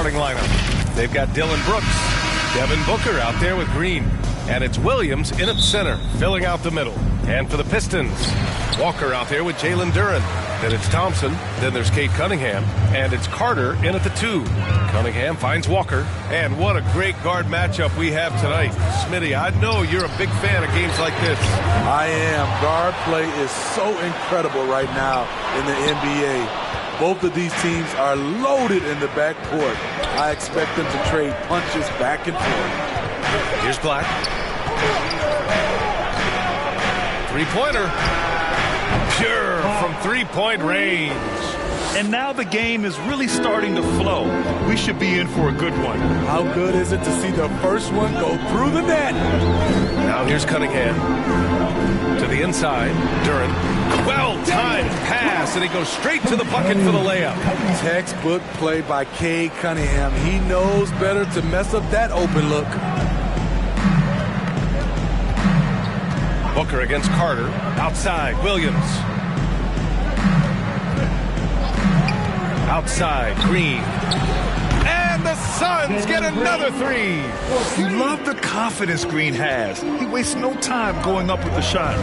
starting lineup. They've got Dillon Brooks, Devin Booker out there with Green. And it's Williams in at center, filling out the middle. And for the Pistons, Walker out there with Jalen Duren. Then it's Thompson. Then there's Cade Cunningham. And it's Carter in at the 2. Cunningham finds Walker. And what a great guard matchup we have tonight. Smitty, I know you're a big fan of games like this. I am. Guard play is so incredible right now in the NBA. Both of these teams are loaded in the backcourt. I expect them to trade punches back and forth. Here's Black. Three-pointer. Pure from three-point range. And now the game is really starting to flow. We should be in for a good one. How good is it to see the first one go through the net? Now here's Cunningham. To the inside. Duren. Well-timed pass, and he goes straight to the bucket for the layup. Textbook play by Cade Cunningham. He knows better to mess up that open look. Booker against Carter. Outside, Williams. Outside, Green. And the Suns get another three. You love the confidence Green has. He wastes no time going up with the shot.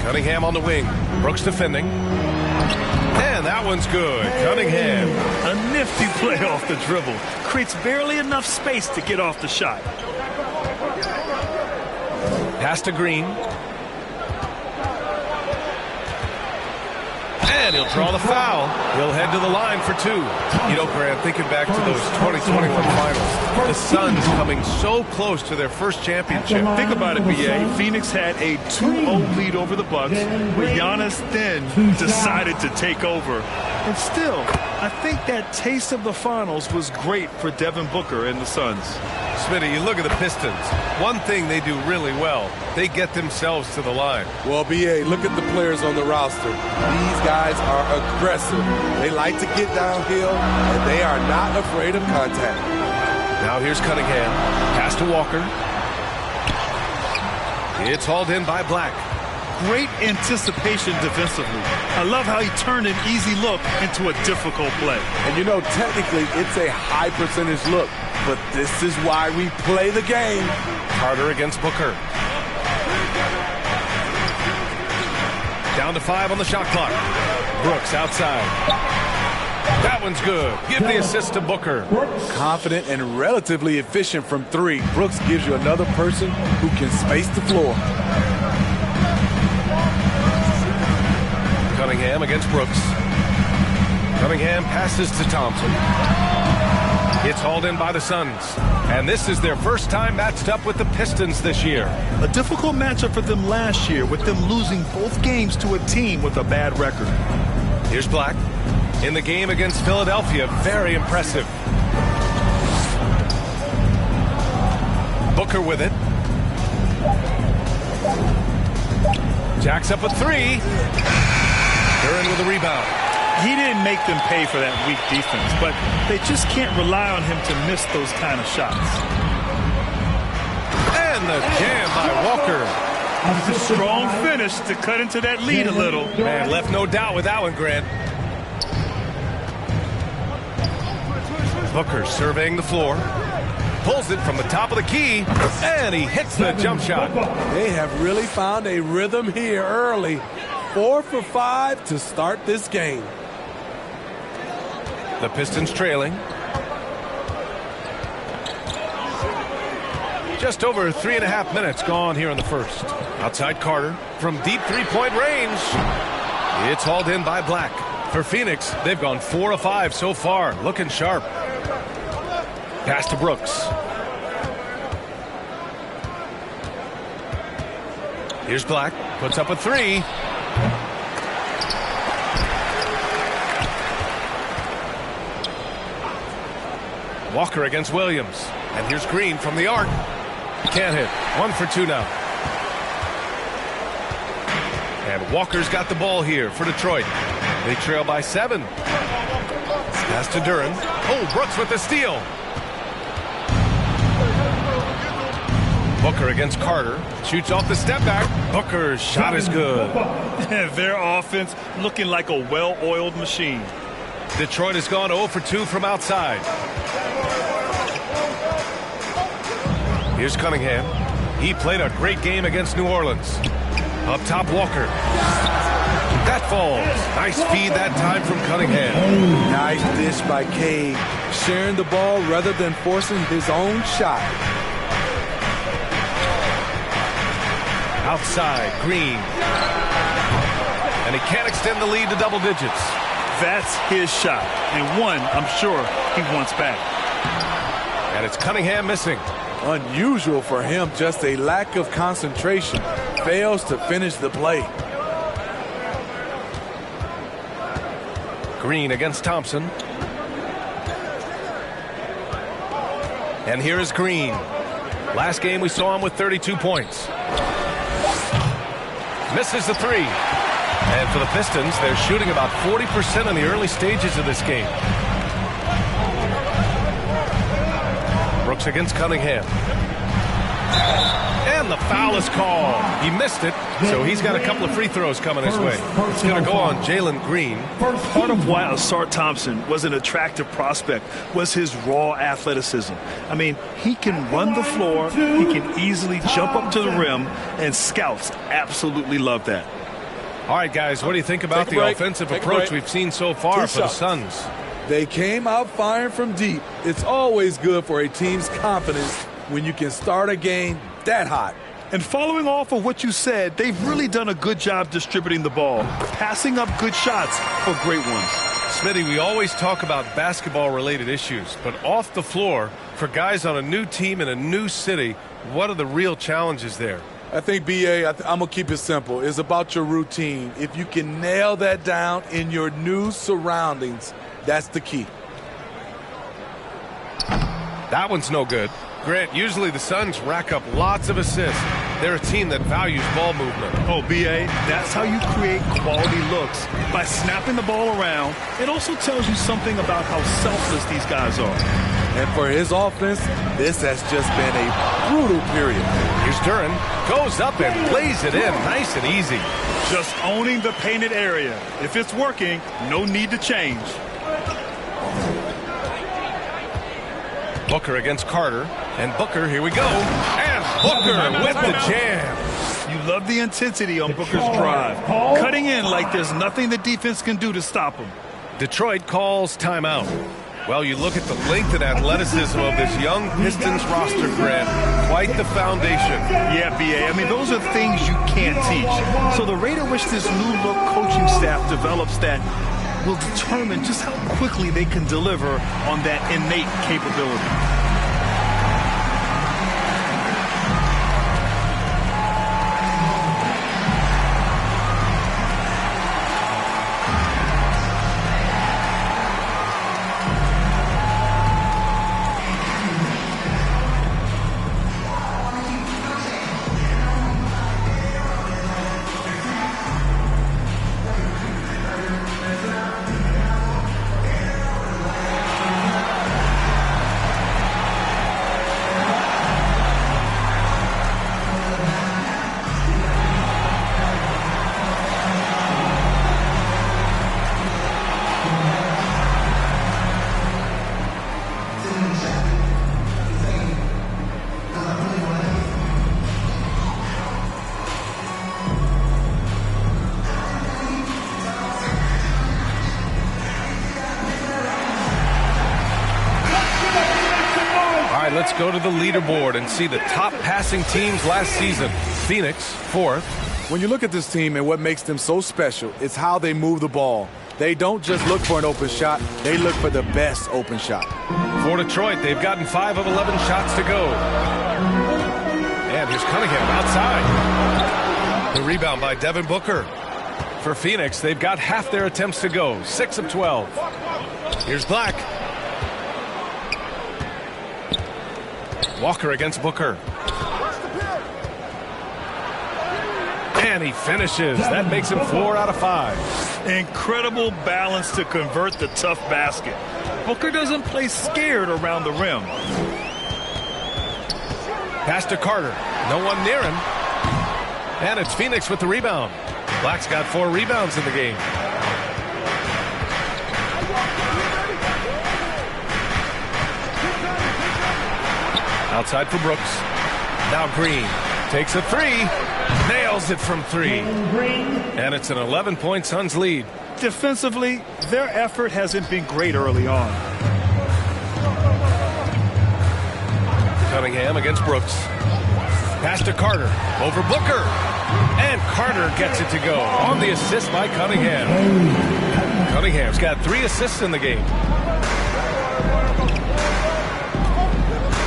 Cunningham on the wing. Brooks defending. And that one's good. Cunningham. A nifty play off the dribble. Creates barely enough space to get off the shot. Pass to Green. And he'll draw the foul. He'll head to the line for 2. You know, Grant, thinking back to those 2021 finals, the Suns coming so close to their first championship. Think about it, B.A. Phoenix had a 2-0 lead over the Bucks, but Giannis then decided to take over. And still, I think that taste of the finals was great for Devin Booker and the Suns. Smitty, you look at the Pistons. One thing they do really well, they get themselves to the line. Well, B.A., look at the players on the roster. These guys are aggressive. They like to get downhill, and they are not afraid of contact. Now here's Cunningham. Pass to Walker. It's hauled in by Black. Great anticipation defensively. I love how he turned an easy look into a difficult play. And you know, technically, it's a high percentage look, but this is why we play the game. Carter against Booker. Down to 5 on the shot clock. Brooks outside. That one's good. Give the assist to Booker. Confident and relatively efficient from 3. Brooks gives you another person who can space the floor. Cunningham against Brooks. Cunningham passes to Thompson. It's hauled in by the Suns. And this is their first time matched up with the Pistons this year. A difficult matchup for them last year, with them losing both games to a team with a bad record. Here's Black. In the game against Philadelphia, very impressive. Booker with it. Jacks up a 3. Duren with a rebound. He didn't make them pay for that weak defense, but they just can't rely on him to miss those kind of shots. And the jam by Walker. A strong finish to cut into that lead a little. Man, left no doubt with that one, Grant. Booker surveying the floor. Pulls it from the top of the key, and he hits the jump shot. They have really found a rhythm here early. 4 for 5 to start this game. The Pistons trailing. Just over 3.5 minutes gone here in the first. Outside Carter from deep three-point range. It's hauled in by Black. For Phoenix, they've gone 4 of 5 so far, looking sharp. Pass to Brooks. Here's Black, puts up a 3. Walker against Williams. And here's Green from the arc. Can't hit. 1 for 2 now. And Walker's got the ball here for Detroit. They trail by 7. Pass to Duren. Oh, Brooks with the steal. Booker against Carter. Shoots off the step back. Booker's shot is good. Their offense looking like a well-oiled machine. Detroit has gone 0 for 2 from outside. Here's Cunningham. He played a great game against New Orleans. Up top, Walker. That falls. Nice feed that time from Cunningham. Nice dish by Cade, sharing the ball rather than forcing his own shot. Outside, Green. And he can't extend the lead to double digits. That's his shot, and one I'm sure he wants back. And it's Cunningham missing. Unusual for him, just a lack of concentration. Fails to finish the play. Green against Thompson. And here is Green. Last game we saw him with 32 points. Misses the three. And for the Pistons, they're shooting about 40% in the early stages of this game. Brooks against Cunningham. And the foul is called. He missed it, so he's got a couple of free throws coming his way. It's going to go on Jalen Green. Part of why Ausar Thompson was an attractive prospect was his raw athleticism. I mean, he can run the floor, he can easily jump up to the rim, and scouts absolutely love that. All right, guys, what do you think about the offensive approach we've seen so far for the Suns? They came out firing from deep. It's always good for a team's confidence when you can start a game that hot. And following off of what you said, they've really done a good job distributing the ball, passing up good shots for great ones. Smitty, we always talk about basketball-related issues, but off the floor, for guys on a new team in a new city, what are the real challenges there? I think, B.A., I'm going to keep it simple. It's about your routine. If you can nail that down in your new surroundings, that's the key. That one's no good. Grant, usually the Suns rack up lots of assists. They're a team that values ball movement. Oh, B.A., that's how you create quality looks. By snapping the ball around, it also tells you something about how selfless these guys are. And for his offense, this has just been a brutal period. Here's Duren. Goes up and lays it in. Nice and easy. Just owning the painted area. If it's working, no need to change. Booker against Carter. And Booker, here we go. And Booker with the jam. You love the intensity on Booker's drive. Cutting in like there's nothing the defense can do to stop him. Detroit calls timeout. Well, you look at the length and athleticism of this young Pistons roster, Grant. Quite the foundation. Yeah, B.A. I mean, those are things you can't teach. So the rate at which this new-look coaching staff develops that will determine just how quickly they can deliver on that innate capability. Let's go to the leaderboard and see the top passing teams last season. Phoenix, 4th. When you look at this team and what makes them so special, it's how they move the ball. They don't just look for an open shot, they look for the best open shot. For Detroit, they've gotten 5 of 11 shots to go. And here's Cunningham outside. The rebound by Devin Booker. For Phoenix, they've got half their attempts to go, 6 of 12. Here's Black. Walker against Booker. And he finishes. That makes him 4 out of 5. Incredible balance to convert the tough basket. Booker doesn't play scared around the rim. Pass to Carter. No one near him. And it's Phoenix with the rebound. Black's got 4 rebounds in the game. Outside for Brooks. Now Green takes a three. Nails it from three. And it's an 11-point Suns lead. Defensively, their effort hasn't been great early on. Cunningham against Brooks. Pass to Carter. Over Booker. And Carter gets it to go on the assist by Cunningham. Cunningham's got 3 assists in the game.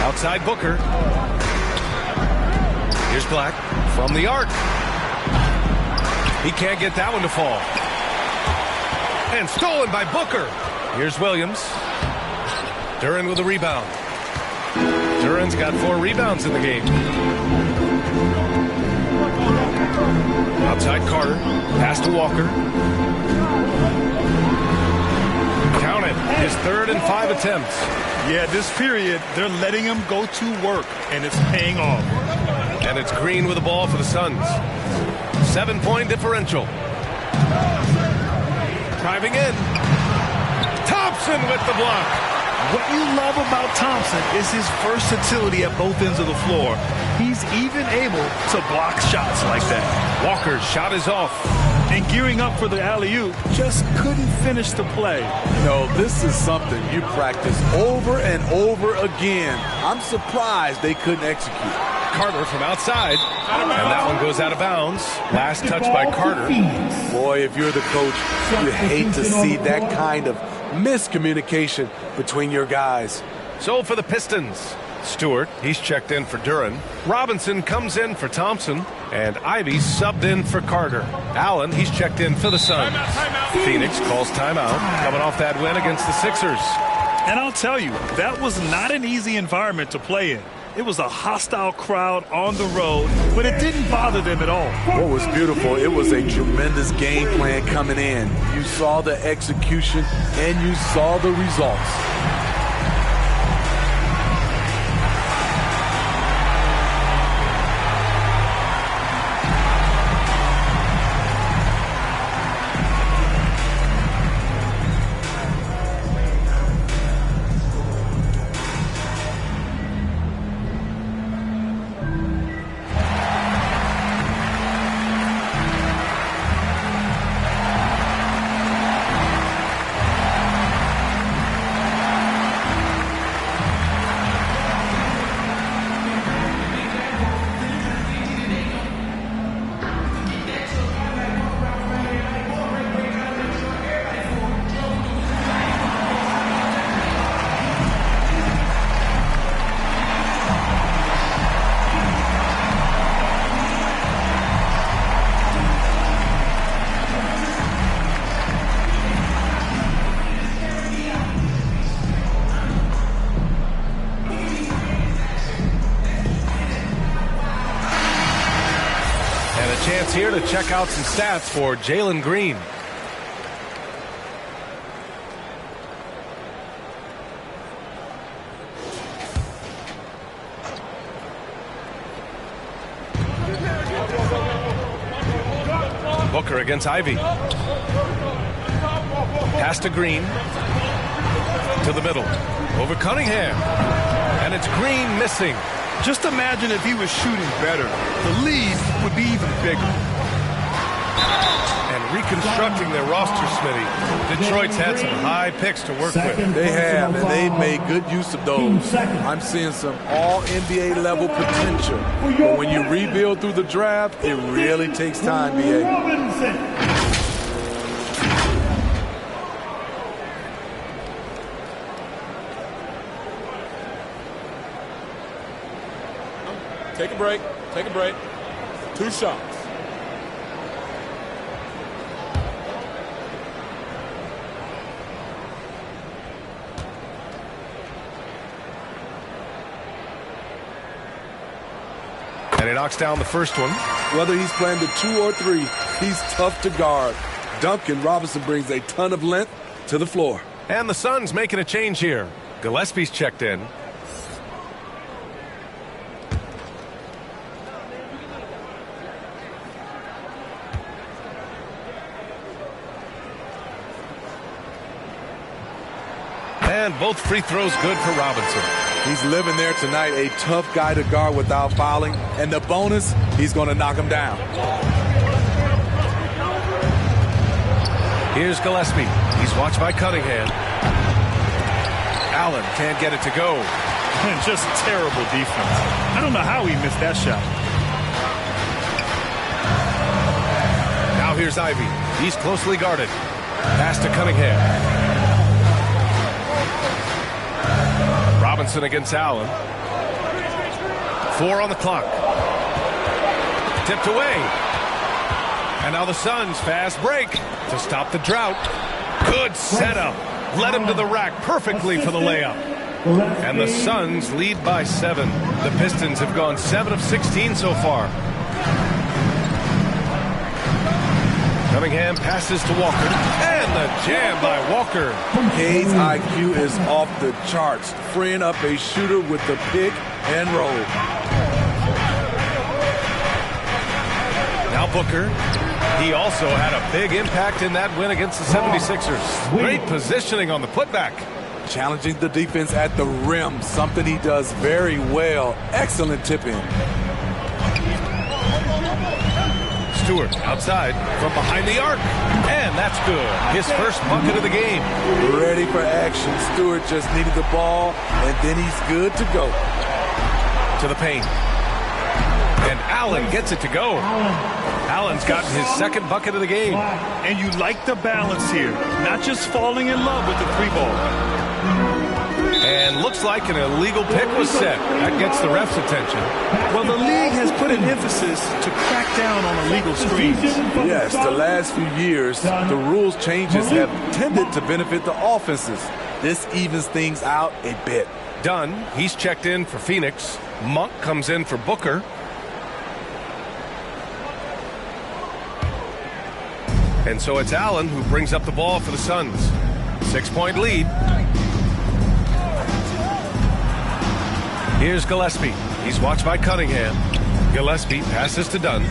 Outside Booker. Here's Black from the arc. He can't get that one to fall. And stolen by Booker. Here's Williams. Duren with a rebound. Duren's got 4 rebounds in the game. Outside Carter. Pass to Walker. Count it. His 3rd and 5 attempts. Yeah, this period, they're letting him go to work, and it's paying off. And it's Green with the ball for the Suns. 7-point differential. Driving in. Thompson with the block. What you love about Thompson is his versatility at both ends of the floor. He's even able to block shots like that. Walker's shot is off. And gearing up for the alley-oop, just couldn't finish the play. No, this is something you practice over and over again. I'm surprised they couldn't execute. Carter from outside. And that one goes out of bounds. Last touch by Carter. Boy, if you're the coach, you hate to see that kind of miscommunication between your guys. So for the Pistons, Stewart, he's checked in for Duren. Robinson comes in for Thompson. And Ivy subbed in for Carter. Allen, he's checked in for the Suns. Phoenix calls timeout, coming off that win against the Sixers. And I'll tell you, that was not an easy environment to play in. It was a hostile crowd on the road, but it didn't bother them at all. What was beautiful, it was a tremendous game plan coming in. You saw the execution, and you saw the results. Chance here to check out some stats for Jalen Green. Booker against Ivy. Pass to Green. To the middle. Over Cunningham. And it's Green missing. Just imagine if he was shooting better. The lead would be even bigger. And reconstructing their roster, Smitty. Detroit's had some high picks to work with. They have, and they've made good use of those. I'm seeing some all-NBA level potential. But when you rebuild through the draft, it really takes time, B.A. Take a break. Take a break. 2 shots. And he knocks down the first one. Whether he's playing the 2 or 3, he's tough to guard. Duncan Robinson brings a ton of length to the floor. And the Suns making a change here. Gillespie's checked in. And both free throws good for Robinson. He's living there tonight, a tough guy to guard without fouling. And the bonus, he's going to knock him down. Here's Gillespie. He's watched by Cunningham. Allen can't get it to go. And just terrible defense. I don't know how he missed that shot. Now here's Ivey. He's closely guarded. Pass to Cunningham. Robinson against Allen. 4 on the clock. Tipped away. And now the Suns fast break to stop the drought. Good setup. Led him to the rack perfectly for the layup. And the Suns lead by 7. The Pistons have gone 7 of 16 so far. Cunningham passes to Walker. And the jam by Walker. Cade's IQ is off the charts, freeing up a shooter with the pick and roll. Now Booker. He also had a big impact in that win against the 76ers. Great positioning on the putback. Challenging the defense at the rim, something he does very well. Excellent tip-in. Stewart outside from behind the arc. And that's good. His first bucket of the game. Ready for action. Stewart just needed the ball, and then he's good to go. To the paint. And Allen gets it to go. Allen's gotten his second bucket of the game. And you like the balance here. Not just falling in love with the 3-ball. And looks like an illegal pick was set. That gets the ref's attention. Well, the league has put an emphasis to crack down on illegal screens. Yes, the last few years, the rules changes have tended to benefit the offenses. This evens things out a bit. Dunn, he's checked in for Phoenix. Monk comes in for Booker. And so it's Allen who brings up the ball for the Suns. 6-point lead. Here's Gillespie. He's watched by Cunningham. Gillespie passes to Dunn.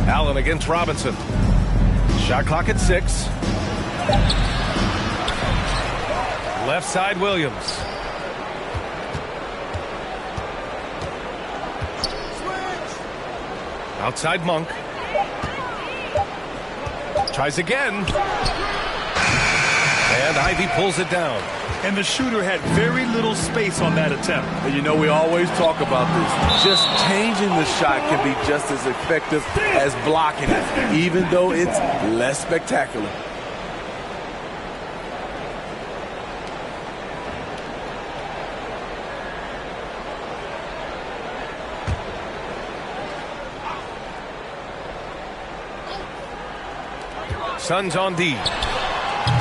Allen against Robinson. Shot clock at 6. Left side Williams. Outside Monk. Tries again. And Ivey pulls it down. And the shooter had very little space on that attempt. And you know, we always talk about this. Just changing the shot can be just as effective as blocking it, even though it's less spectacular. Suns on D.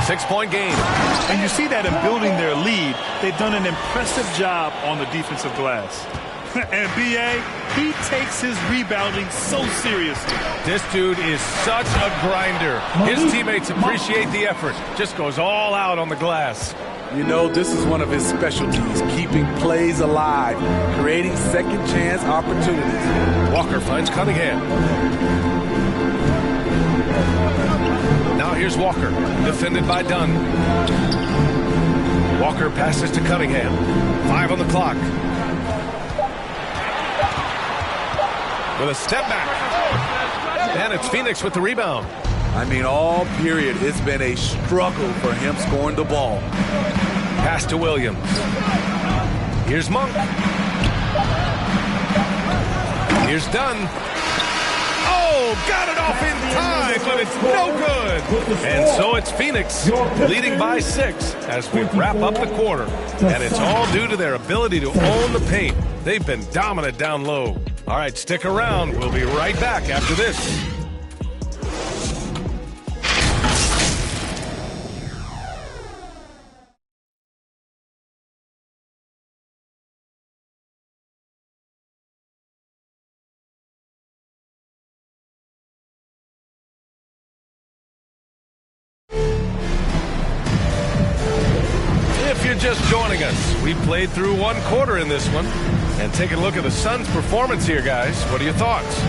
6-point game. And you see that in building their lead, they've done an impressive job on the defensive glass. And B.A., he takes his rebounding so seriously. This dude is such a grinder. His teammates appreciate the effort. Just goes all out on the glass. You know, this is one of his specialties, keeping plays alive, creating second chance opportunities. Walker finds Cunningham. Now here's Walker, defended by Dunn. Walker passes to Cunningham. 5 on the clock. With a step back. And it's Phoenix with the rebound. I mean, all period, it's been a struggle for him scoring the ball. Pass to Williams. Here's Monk. Here's Dunn. Oh, got it off in time, but it's no good. And so it's Phoenix leading by 6 as we wrap up the quarter. And it's all due to their ability to own the paint. They've been dominant down low. All right, stick around. We'll be right back after this. If you're just joining us, we played through one quarter in this one. And take a look at the Suns' performance here, guys. What are your thoughts?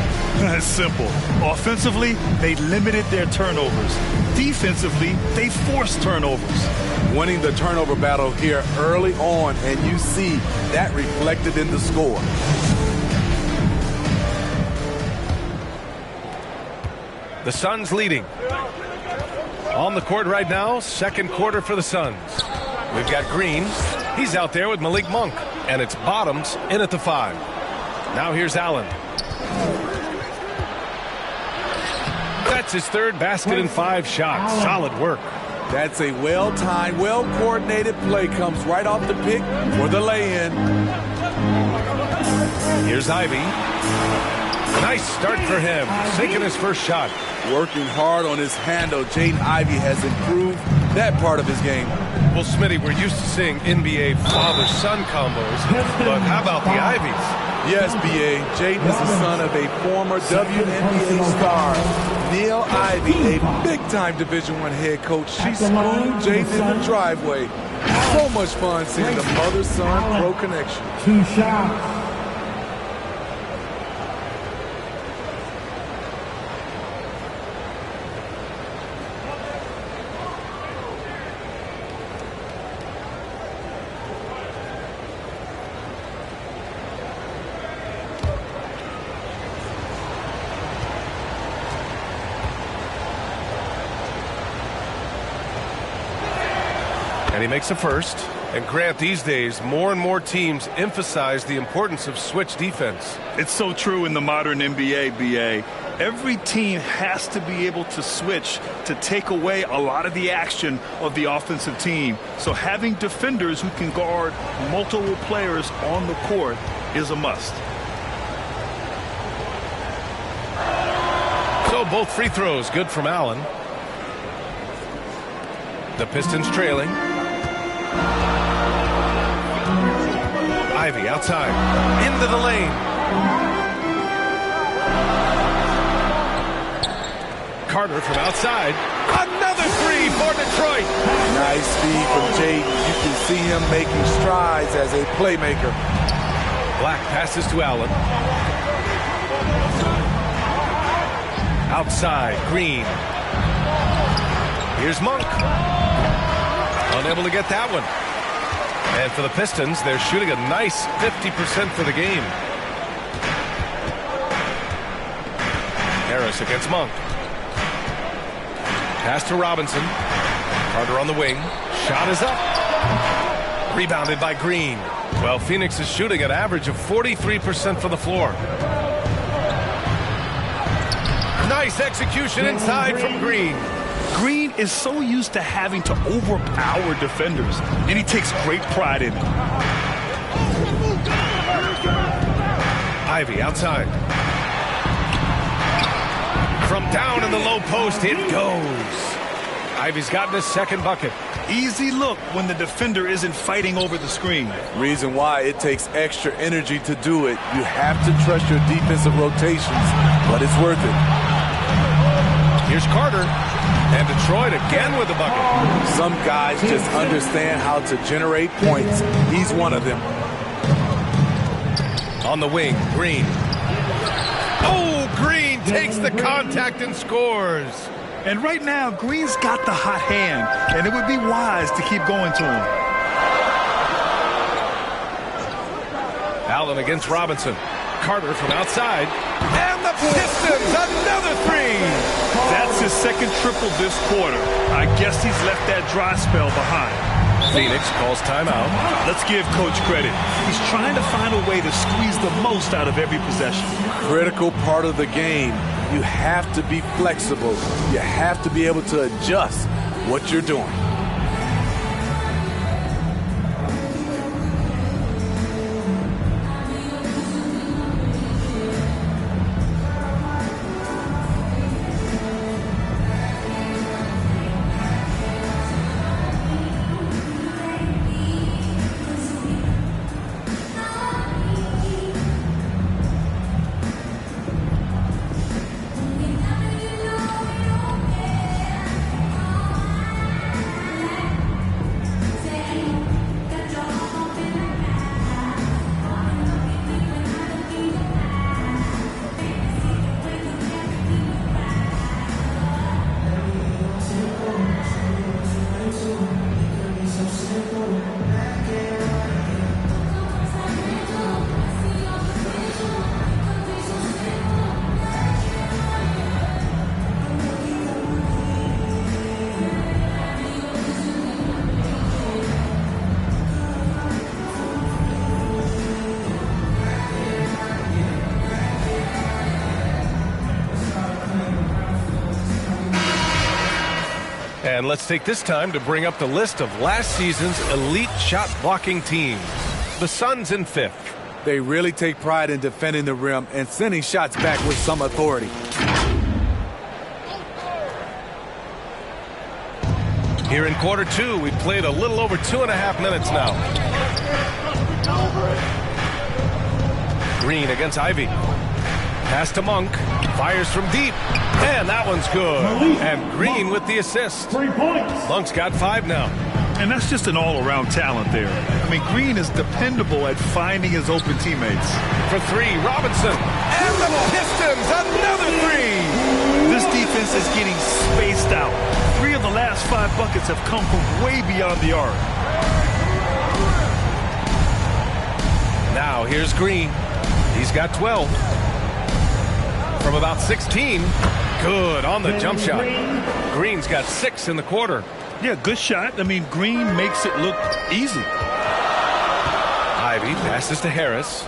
It's simple. Offensively, they limited their turnovers. Defensively, they forced turnovers. Winning the turnover battle here early on, and you see that reflected in the score. The Suns leading. On the court right now, second quarter for the Suns. We've got Green. He's out there with Malik Monk. And it's Bottoms in at the 5. Now here's Allen. That's his third basket and 5 shots. Solid work. That's a well-timed, well-coordinated play. Comes right off the pick for the lay-in. Here's Ivy. Nice start for him. Sinking his first shot. Working hard on his handle. Jaden Ivey has improved that part of his game. Well, Smitty, we're used to seeing NBA father-son combos, but how about the Ivies? Yes, B.A. Jaden is the son of a former WNBA star, Neil Ivey, a big-time Division I head coach. She schooled Jaden in the driveway. So much fun seeing the mother-son pro connection. 2 shots. And he makes a first. And Grant, these days, more and more teams emphasize the importance of switch defense. It's so true in the modern NBA, BA. Every team has to be able to switch to take away a lot of the action of the offensive team. So having defenders who can guard multiple players on the court is a must. So both free throws good from Allen. The Pistons trailing. Ivy outside, into the lane. Carter from outside. Another three for Detroit. Nice speed from Jaden. You can see him making strides as a playmaker. Black passes to Allen. Outside, Green. Here's Monk. Unable to get that one. And for the Pistons, they're shooting a nice 50% for the game. Harris against Monk. Pass to Robinson. Carter on the wing. Shot is up. Rebounded by Green. Well, Phoenix is shooting an average of 43% from the floor. Nice execution inside from Green. Green is so used to having to overpower defenders, and he takes great pride in it. Ivy outside. From down in the low post, it goes. Ivy's gotten his second bucket. Easy look when the defender isn't fighting over the screen. Reason why it takes extra energy to do it. You have to trust your defensive rotations, but it's worth it. Here's Carter. And Detroit again with the bucket. Some guys just understand how to generate points. He's one of them. On the wing, Green. Oh, Green takes the contact and scores. And right now, Green's got the hot hand, and it would be wise to keep going to him. Allen against Robinson. Carter from outside. And the Pistons, another three. That's his second triple this quarter. I guess he's left that dry spell behind. Phoenix calls timeout. Let's give Coach credit. He's trying to find a way to squeeze the most out of every possession. Critical part of the game. You have to be flexible. You have to be able to adjust what you're doing. And let's take this time to bring up the list of last season's elite shot blocking teams. The Suns in 5th. They really take pride in defending the rim and sending shots back with some authority. Here in quarter 2, we've played a little over 2.5 minutes now. Green against Ivy. Pass to Monk. Fires from deep. And that one's good. And Green with the assist. 3 points. Monk's got 5 now. And that's just an all-around talent there. I mean, Green is dependable at finding his open teammates. For 3, Robinson. And the Pistons, another 3. This defense is getting spaced out. 3 of the last 5 buckets have come from way beyond the arc. Now here's Green. He's got 12. From about 16. Good on the jump shot. Green's got 6 in the quarter. Yeah, good shot. I mean, Green makes it look easy. Ivy passes to Harris.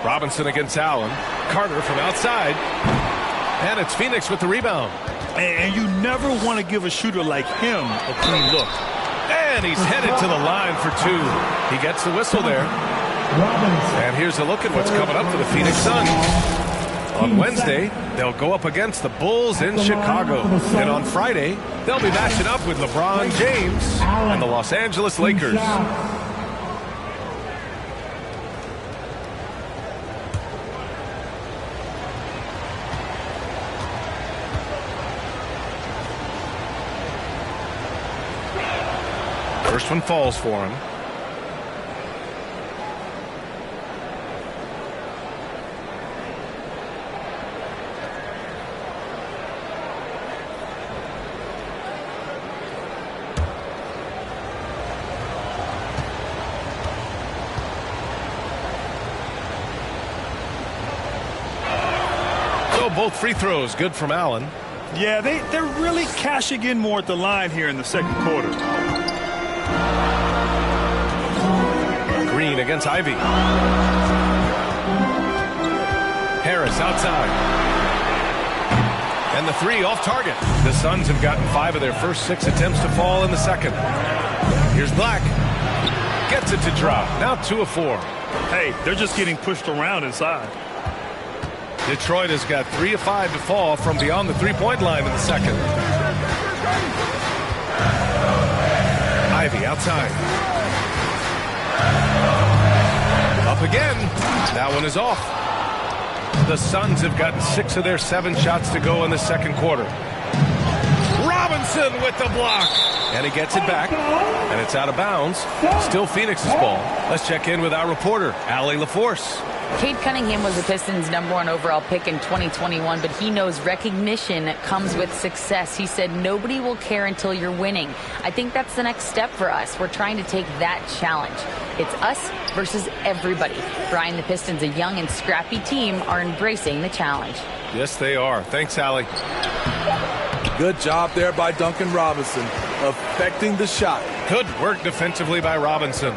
Robinson against Allen. Carter from outside. And it's Phoenix with the rebound. And you never want to give a shooter like him a clean look. And he's headed to the line for 2. He gets the whistle there. And here's a look at what's coming up for the Phoenix Suns. On Wednesday, they'll go up against the Bulls in Chicago. And on Friday, they'll be matching up with LeBron James and the Los Angeles Lakers. First one falls for him. So both free throws good from Allen. Yeah, they're really cashing in more at the line here in the second quarter. Green against Ivy. Harris outside. And the 3 off target. The Suns have gotten 5 of their first 6 attempts to fall in the second. Here's Black. Gets it to drop. Now 2 of 4. Hey, they're just getting pushed around inside. Detroit has got 3 of 5 to fall from beyond the 3-point line in the second. Ivy outside. Up again. That one is off. The Suns have gotten 6 of their 7 shots to go in the second quarter. Robinson with the block. And he gets it back. And it's out of bounds. Still Phoenix's ball. Let's check in with our reporter, Allie LaForce. Cade Cunningham was the Pistons' #1 overall pick in 2021, but he knows recognition comes with success. He said, nobody will care until you're winning. I think that's the next step for us. We're trying to take that challenge. It's us versus everybody. Brian, the Pistons, a young and scrappy team, are embracing the challenge. Yes, they are. Thanks, Allie. Good job there by Duncan Robinson, affecting the shot. Good work defensively by Robinson.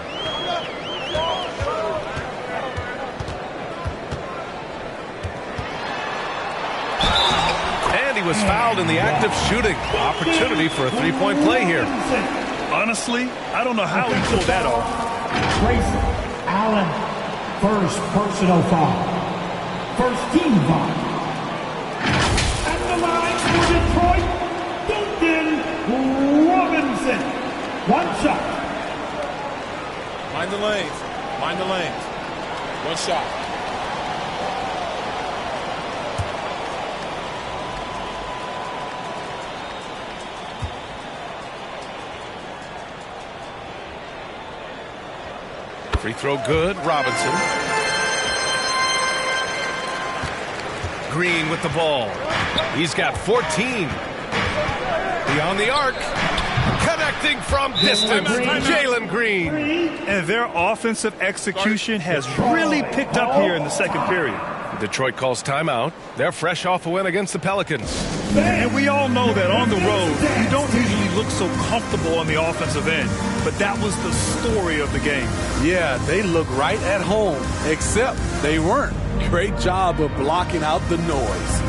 And he was fouled in the act of shooting. Opportunity for a 3-point play here. Honestly, I don't know how he pulled that off. Grayson Allen, first personal foul. First team foul. At the line for Detroit, Duncan Robinson. 1 shot. Mind the lanes. Mind the lanes. 1 shot. Free throw good. Robinson. Green with the ball. He's got 14. Beyond the arc. Connecting from distance. Jalen Green. And their offensive execution has really picked up here in the second period. Detroit calls timeout. They're fresh off a win against the Pelicans. And we all know that on the road, you don't usually look so comfortable on the offensive end. But that was the story of the game. Yeah, they look right at home, except they weren't. Great job of blocking out the noise.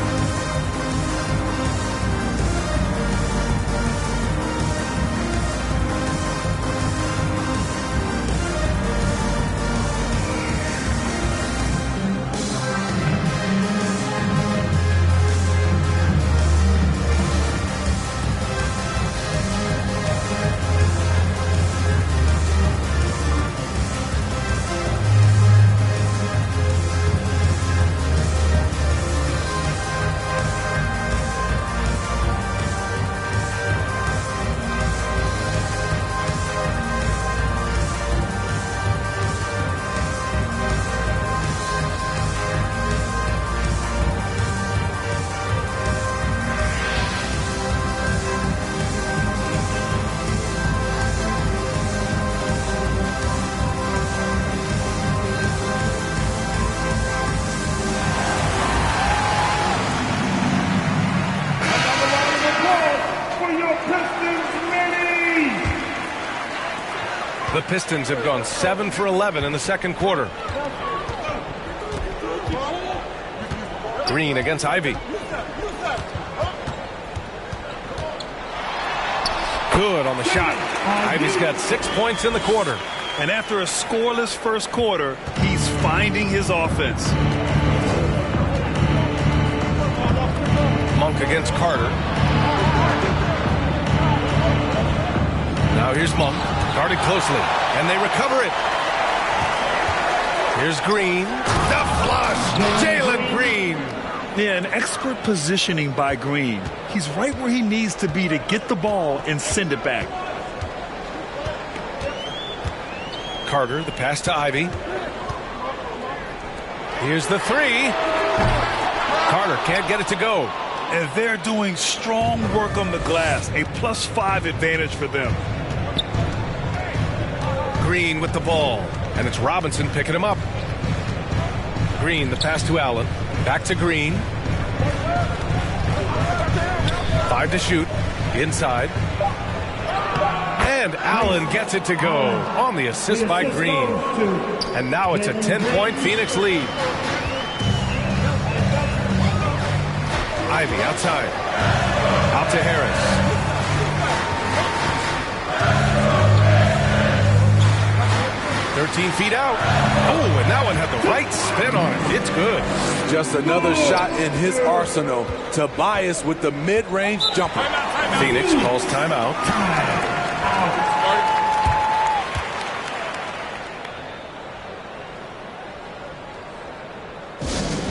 The Pistons have gone 7 for 11 in the second quarter. Green against Ivy. Good on the shot. Ivy's got 6 points in the quarter. And after a scoreless first quarter, he's finding his offense. Monk against Carter. Now here's Monk, guarded closely, and they recover it. Here's Green. The flush! Jalen Green! Yeah, an expert positioning by Green. He's right where he needs to be to get the ball and send it back. Carter, the pass to Ivy. Here's the three. Carter can't get it to go. And they're doing strong work on the glass. A +5 advantage for them. Green with the ball. And it's Robinson picking him up. Green, the pass to Allen. Back to Green. 5 to shoot. Inside. And Allen gets it to go on the assist by Green. And now it's a 10-point Phoenix lead. Ivy outside. Out to Harris. 13 feet out. Oh, and that one had the right spin on it. It's good. Just another shot in his arsenal. Tobias with the mid-range jumper. Phoenix calls timeout.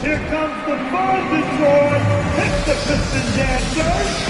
Here comes the fun, Detroit. Hit the Pistons dancer.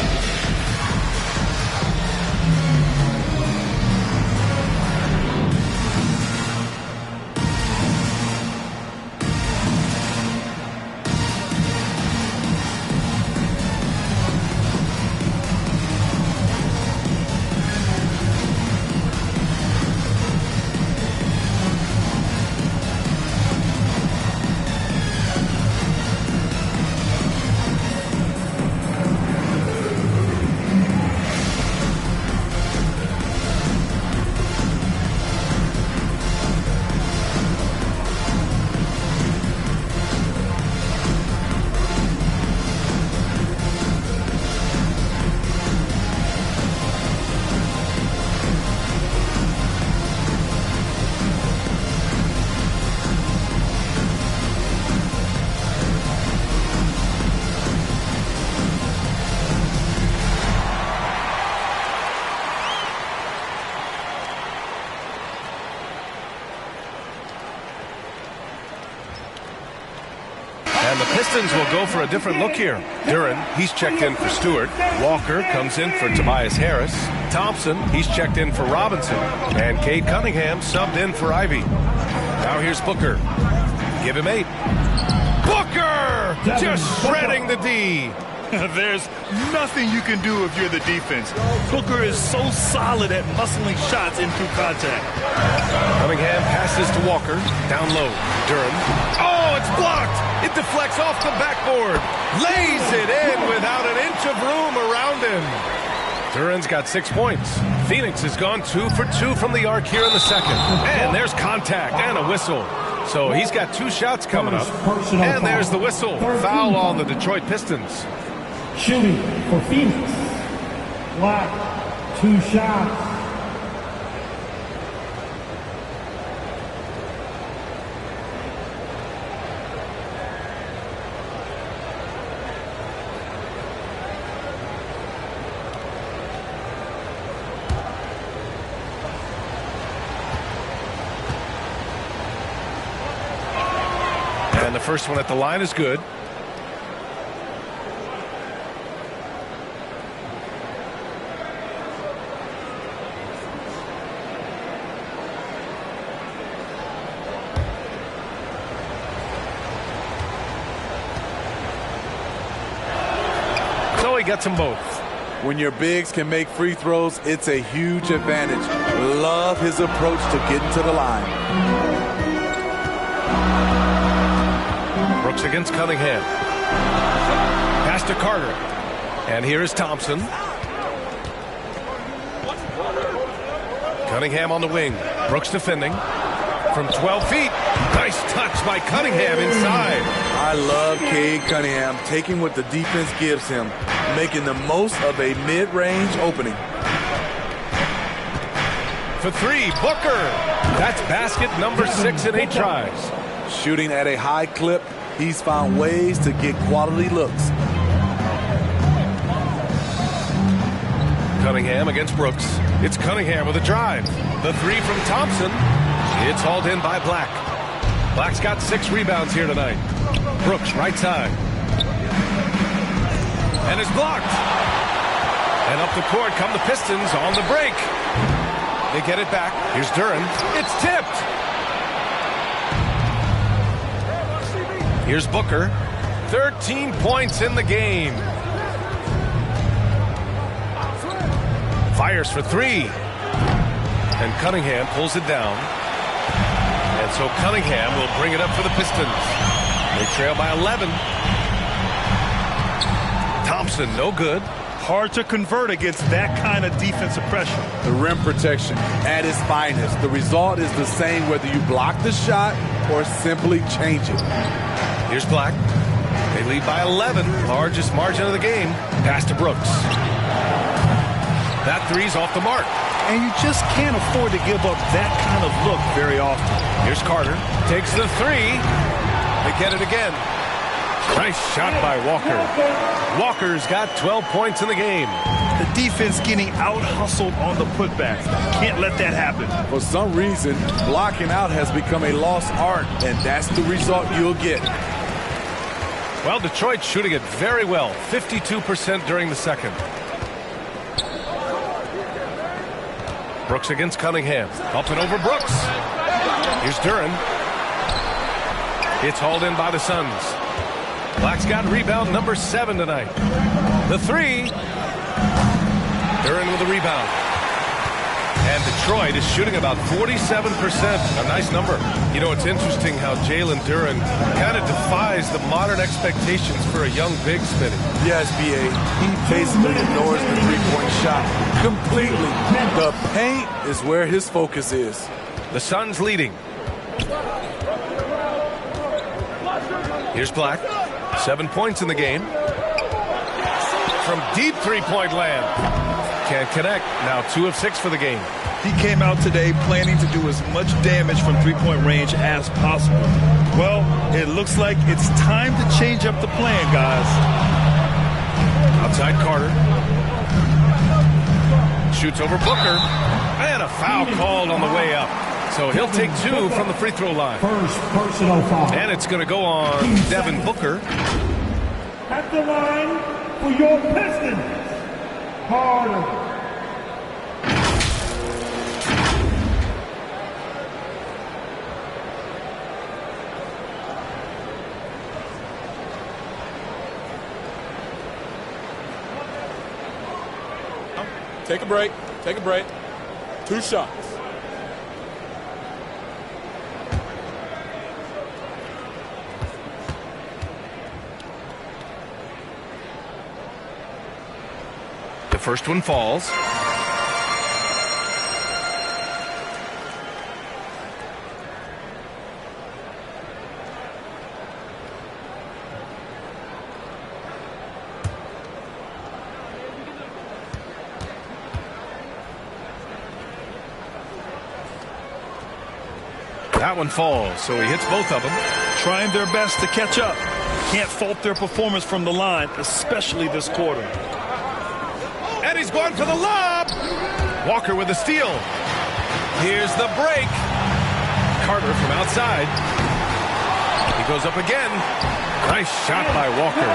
And the Pistons will go for a different look here. Duren, he's checked in for Stewart. Walker comes in for Tobias Harris. Thompson, he's checked in for Robinson. And Cade Cunningham subbed in for Ivy. Now here's Booker. Give him 8. Booker! Just shredding the D. There's nothing you can do if you're the defense. Booker is so solid at muscling shots in through contact. Cunningham passes to Walker. Down low. Duren. Oh, it's blocked! It deflects off the backboard. Lays it in without an inch of room around him. Duren's got 6 points. Phoenix has gone 2 for 2 from the arc here in the second. And there's contact and a whistle. So he's got 2 shots coming up. And there's the whistle. Foul on the Detroit Pistons. Shooting for Phoenix. Black, 2 shots. And the first one at the line is good. So he gets them both. When your bigs can make free throws, it's a huge advantage. Love his approach to getting to the line. Brooks against Cunningham. Pass to Carter. And here is Thompson. Cunningham on the wing. Brooks defending. From 12 feet. Nice touch by Cunningham inside. I love Cade Cunningham taking what the defense gives him, making the most of a mid-range opening. For three, Booker. That's basket number 6 in 8 tries. Shooting at a high clip, he's found ways to get quality looks. Cunningham against Brooks. It's Cunningham with a drive. The three from Thompson. It's hauled in by Black. Black's got 6 rebounds here tonight. Brooks, right side. And is blocked. And up the court come the Pistons on the break. They get it back. Here's Duren. It's tipped. Here's Booker. 13 points in the game. Fires for 3. And Cunningham pulls it down. And so Cunningham will bring it up for the Pistons. They trail by 11. Thompson, no good. Hard to convert against that kind of defensive pressure. The rim protection at its finest. The result is the same whether you block the shot or simply change it. Here's Black. They lead by 11. Largest margin of the game. Pass to Brooks. That three's off the mark. And you just can't afford to give up that kind of look very often. Here's Carter. Takes the 3. They get it again. Nice shot by Walker. Walker's got 12 points in the game. The defense getting out-hustled on the putbacks. Can't let that happen. For some reason, blocking out has become a lost art, and that's the result you'll get. Well, Detroit's shooting it very well. 52% during the second. Brooks against Cunningham. Up and over Brooks. Here's Duren. It's hauled in by the Suns. Black's got rebound number 7 tonight. The 3. Duren with a rebound. And Detroit is shooting about 47%. A nice number. You know, it's interesting how Jalen Duren kind of defies the modern expectations for a young big spinning. Yes, B.A. He basically ignores the three-point shot completely. The paint is where his focus is. The Suns leading. Here's Black. 7 points in the game. From deep three-point land. Can't connect. Now 2 of 6 for the game. He came out today planning to do as much damage from three-point range as possible. Well, it looks like it's time to change up the plan, guys. Outside Carter. Shoots over Booker. And a foul called on the way up. So he'll take 2 from the free throw line. First personal foul. And it's going to go on Devin Booker. At the line for your Pistons, Carter. Take a break. Take a break. 2 shots. The first one falls. That one falls, so he hits both of them. Trying their best to catch up. Can't fault their performance from the line, especially this quarter. And he's going for the lob. Walker with the steal. Here's the break. Carter from outside. He goes up again. Nice shot by Walker.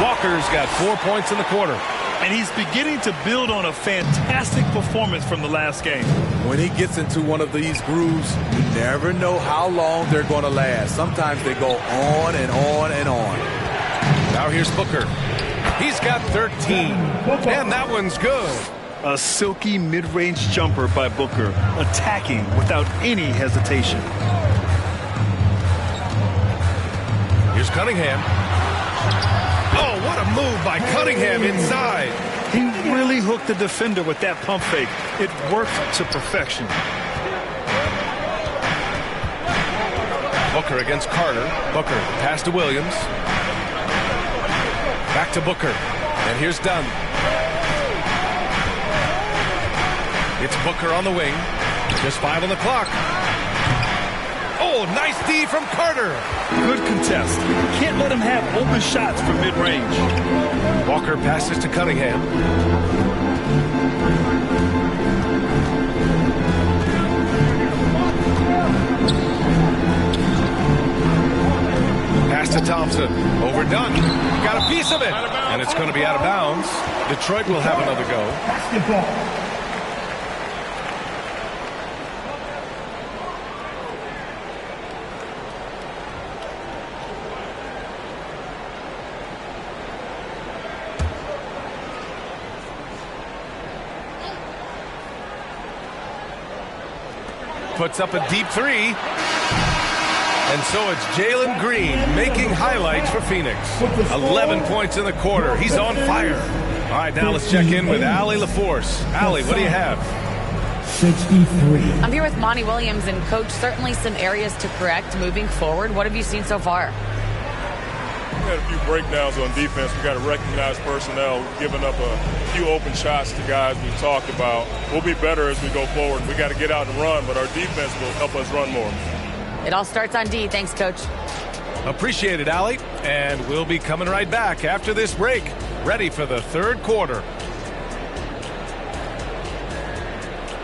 Walker's got 4 points in the quarter. And he's beginning to build on a fantastic performance from the last game. When he gets into one of these grooves, you never know how long they're going to last. Sometimes they go on and on and on. Now here's Booker. He's got 13. And that one's good. A silky mid-range jumper by Booker, attacking without any hesitation. Here's Cunningham. Oh, what a move by Cunningham inside. He really hooked the defender with that pump fake. It worked to perfection. Booker against Carter. Booker, pass to Williams. Back to Booker. And here's Dunn. It's Booker on the wing. Just 5 on the clock. Oh, nice D from Carter. Good contest. Can't let him have open shots from mid-range. Walker passes to Cunningham. Pass to Thompson. Overdone. Got a piece of it. And it's going to be out of bounds. Detroit will have another go. Basketball. Puts up a deep three. And so it's Jalen Green making highlights for Phoenix. 11 points in the quarter. He's on fire. All right, now let's check in with Allie LaForce. Allie, what do you have? 63. I'm here with Monty Williams, and Coach, certainly some areas to correct moving forward. What have you seen so far? We had a few breakdowns on defense. We got to recognize personnel giving up a few open shots to guys we've talked about. We'll be better as we go forward. We got to get out and run, but our defense will help us run more. It all starts on D. Thanks, Coach. Appreciate it, Allie. And we'll be coming right back after this break. Ready for the third quarter.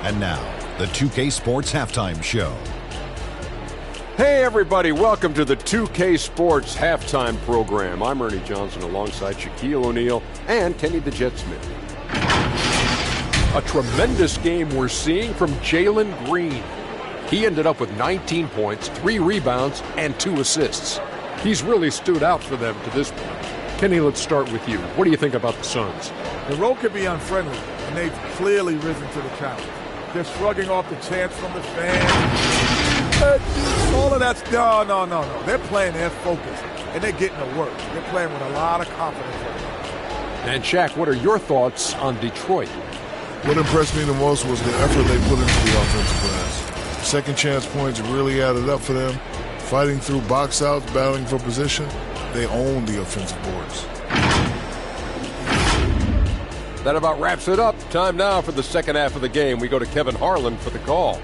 And now, the 2K Sports Halftime Show. Hey everybody, welcome to the 2K Sports Halftime Program. I'm Ernie Johnson alongside Shaquille O'Neal and Kenny the Jet Smith. A tremendous game we're seeing from Jalen Green. He ended up with 19 points, 3 rebounds, and 2 assists. He's really stood out for them to this point. Kenny, let's start with you. What do you think about the Suns? The road can be unfriendly, and they've clearly risen to the challenge. They're shrugging off the chants from the fans. All of that's no. They're playing their focus, and they're getting to work. They're playing with a lot of confidence. And Shaq, what are your thoughts on Detroit? What impressed me the most was the effort they put into the offensive glass. Second chance points really added up for them. Fighting through box outs, battling for position, they own the offensive boards. That about wraps it up. Time now for the second half of the game. We go to Kevin Harlan for the call.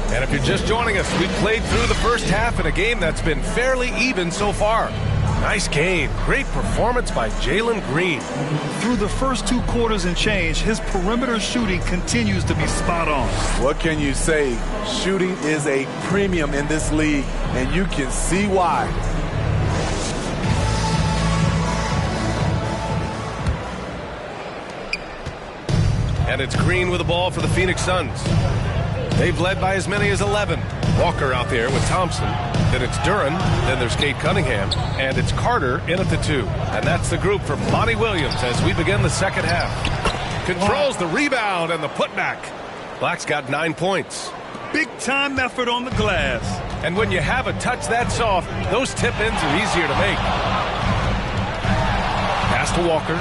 And if you're just joining us, we played through the first half in a game that's been fairly even so far. Nice game. Great performance by Jalen Green. Through the first 2 quarters and change, his perimeter shooting continues to be spot on. What can you say? Shooting is a premium in this league, and you can see why. And it's Green with the ball for the Phoenix Suns. They've led by as many as 11. Walker out there with Thompson. Then it's Duren. Then there's Cade Cunningham. And it's Carter in at the 2. And that's the group for Monty Williams as we begin the second half. Controls the rebound and the putback. Black's got 9 points. Big-time effort on the glass. And when you have a touch that soft, those tip-ins are easier to make. Pass to Walker.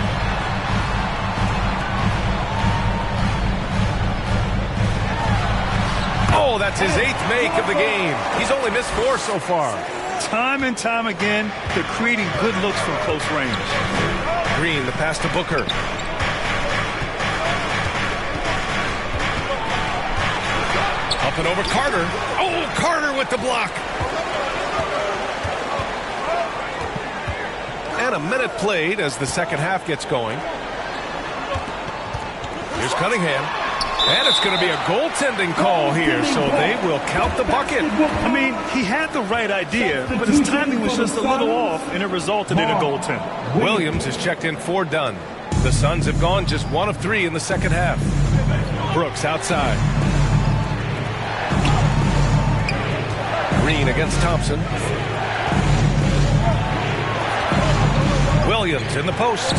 Oh, that's his 8th make of the game. He's only missed 4 so far. Time and time again, they're creating good looks from close range. Green, the pass to Booker. Up and over Carter. Oh, Carter with the block. And a minute played as the second half gets going. Here's Cunningham. And it's going to be a goaltending call here, so they will count the bucket. I mean, he had the right idea, but his timing was just a little off, and it resulted in a goaltend. Williams is checked in for Dunn. The Suns have gone just 1 of 3 in the second half. Brooks outside. Green against Thompson. Williams in the post.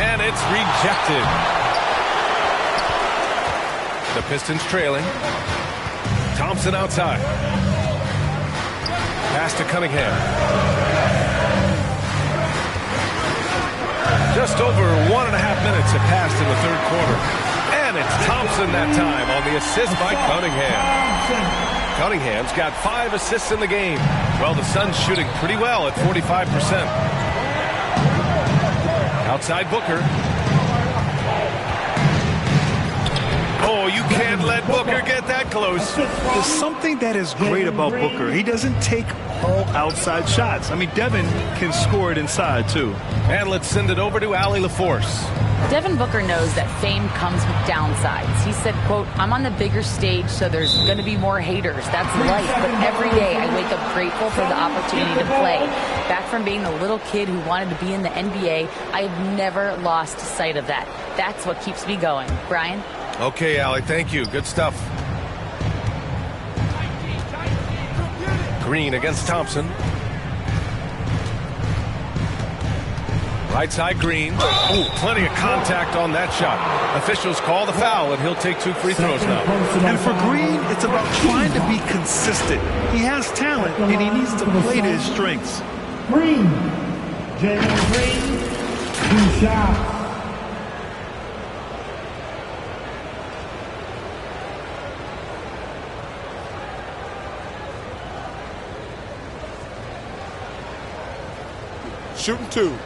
And it's rejected. Pistons trailing. Thompson outside. Pass to Cunningham. Just over 1.5 minutes have passed in the third quarter. And it's Thompson that time on the assist by Cunningham. Cunningham's got 5 assists in the game. Well, the Suns shooting pretty well at 45%. Outside Booker. Oh, you can't let Booker get that close. There's something that is great about Booker. He doesn't take all outside shots. I mean, Devin can score it inside, too. And let's send it over to Allie LaForce. Devin Booker knows that fame comes with downsides. He said, quote, "I'm on the bigger stage, so there's going to be more haters. That's life. But every day I wake up grateful for the opportunity to play. Back from being the little kid who wanted to be in the NBA, I have never lost sight of that. That's what keeps me going." Brian? Okay, Allie, thank you. Good stuff. Green against Thompson. Right side Green. Oh, plenty of contact on that shot. Officials call the foul, and he'll take 2 free throws now. And for Green, it's about trying to be consistent. He has talent, and he needs to play to his strengths. Green. Jalen Green. 2 shots. Shooting 2.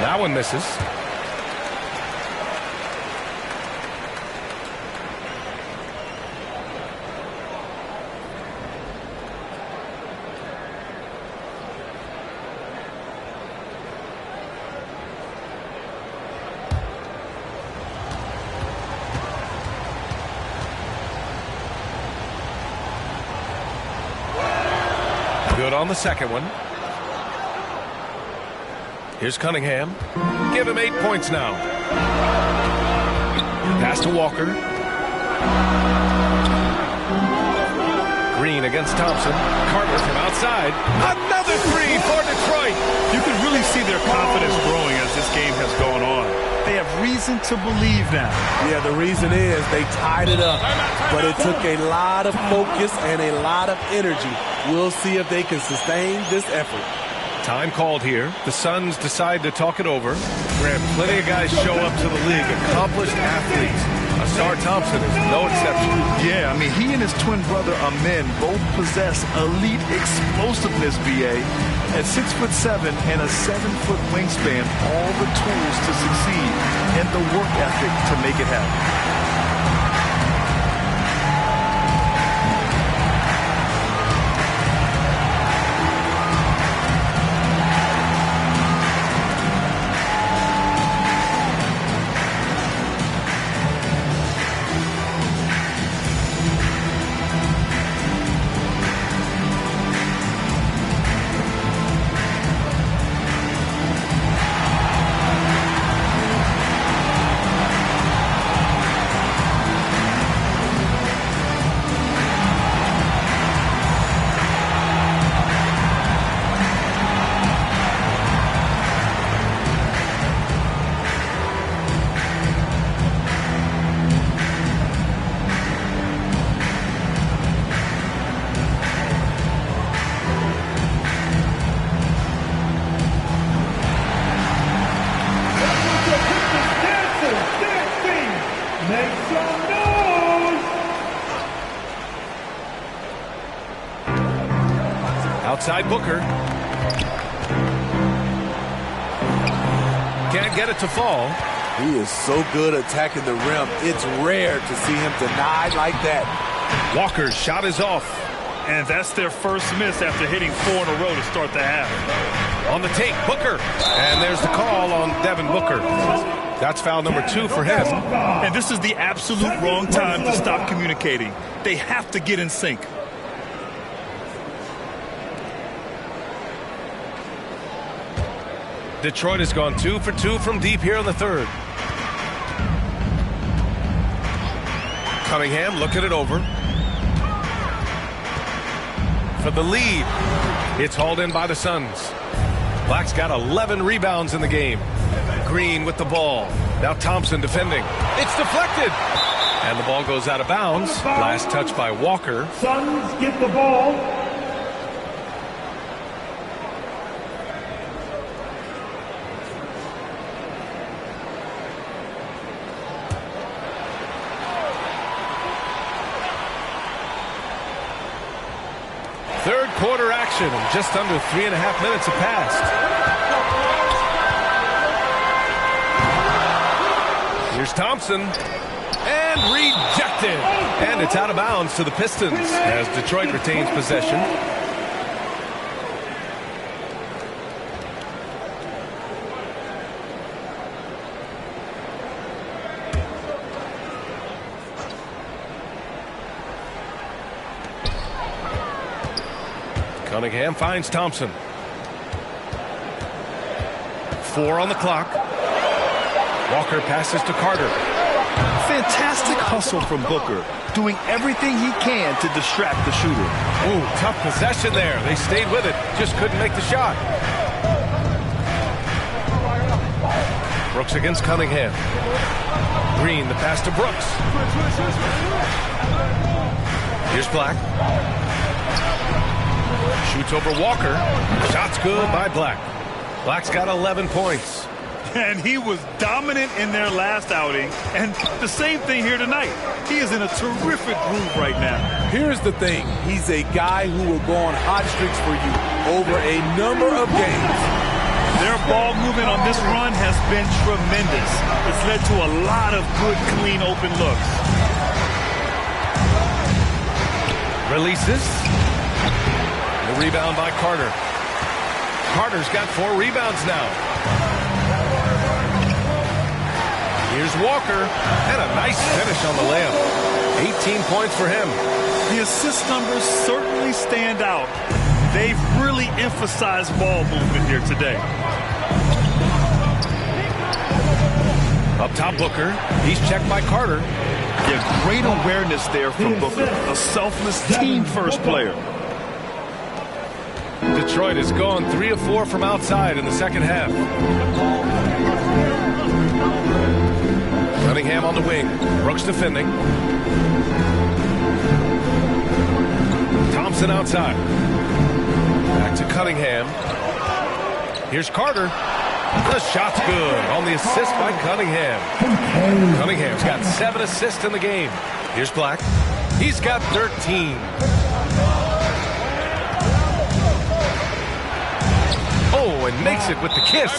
That one misses. Good on the second one. Here's Cunningham. Give him 8 points now. Pass to Walker. Green against Thompson. Carter from outside. Another 3 for Detroit. You can really see their confidence growing as this game has gone on. They have reason to believe now. Yeah, the reason is they tied it up, but it took a lot of focus and a lot of energy. We'll see if they can sustain this effort. Time called here. The Suns decide to talk it over. We're going to have plenty of guys show up to the league, accomplished athletes. Ausar Thompson is no exception. Yeah, I mean, he and his twin brother Amen both possess elite explosiveness, BA. At 6'7" and a 7-foot wingspan, all the tools to succeed and the work ethic to make it happen. Outside Booker. Can't get it to fall. He is so good attacking the rim. It's rare to see him denied like that. Walker's shot is off. And that's their first miss after hitting 4 in a row to start the half. On the take, Booker. And there's the call on Devin Booker. That's foul number 2 for him. And this is the absolute wrong time to stop communicating. They have to get in sync. Detroit has gone 2 for 2 from deep here in the third. Cunningham looking it over. for the lead. It's hauled in by the Suns. Black's got 11 rebounds in the game. Green with the ball. Now Thompson defending. It's deflected. And the ball goes out of bounds. Last touch by Walker. Suns get the ball. Third quarter action, and just under 3.5 minutes have passed. Here's Thompson, and rejected. And it's out of bounds to the Pistons as Detroit retains possession. Cunningham finds Thompson. 4 on the clock. Walker passes to Carter. Fantastic hustle from Booker, doing everything he can to distract the shooter. Ooh, tough possession there. They stayed with it, just couldn't make the shot. Brooks against Cunningham. Green, the pass to Brooks. Here's Black. Shoots over Walker. Shot's good by Black. Black's got 11 points. And he was dominant in their last outing. And the same thing here tonight. He is in a terrific groove right now. Here's the thing. He's a guy who will go on hot streaks for you over a number of games. Their ball movement on this run has been tremendous. It's led to a lot of good, clean, open looks. Releases. The rebound by Carter. Carter's got 4 rebounds now. Here's Walker, and a nice finish on the layup. 18 points for him. The assist numbers certainly stand out. They've really emphasized ball movement here today. Up top, Booker. He's checked by Carter. Yeah, great awareness there from Booker. A selfless team-first player. Detroit has gone 3 of 4 from outside in the second half. Cunningham on the wing. Brooks defending. Thompson outside. Back to Cunningham. Here's Carter. The shot's good on the assist by Cunningham. Cunningham's got 7 assists in the game. Here's Black. He's got 13. Oh, and makes it with the kiss.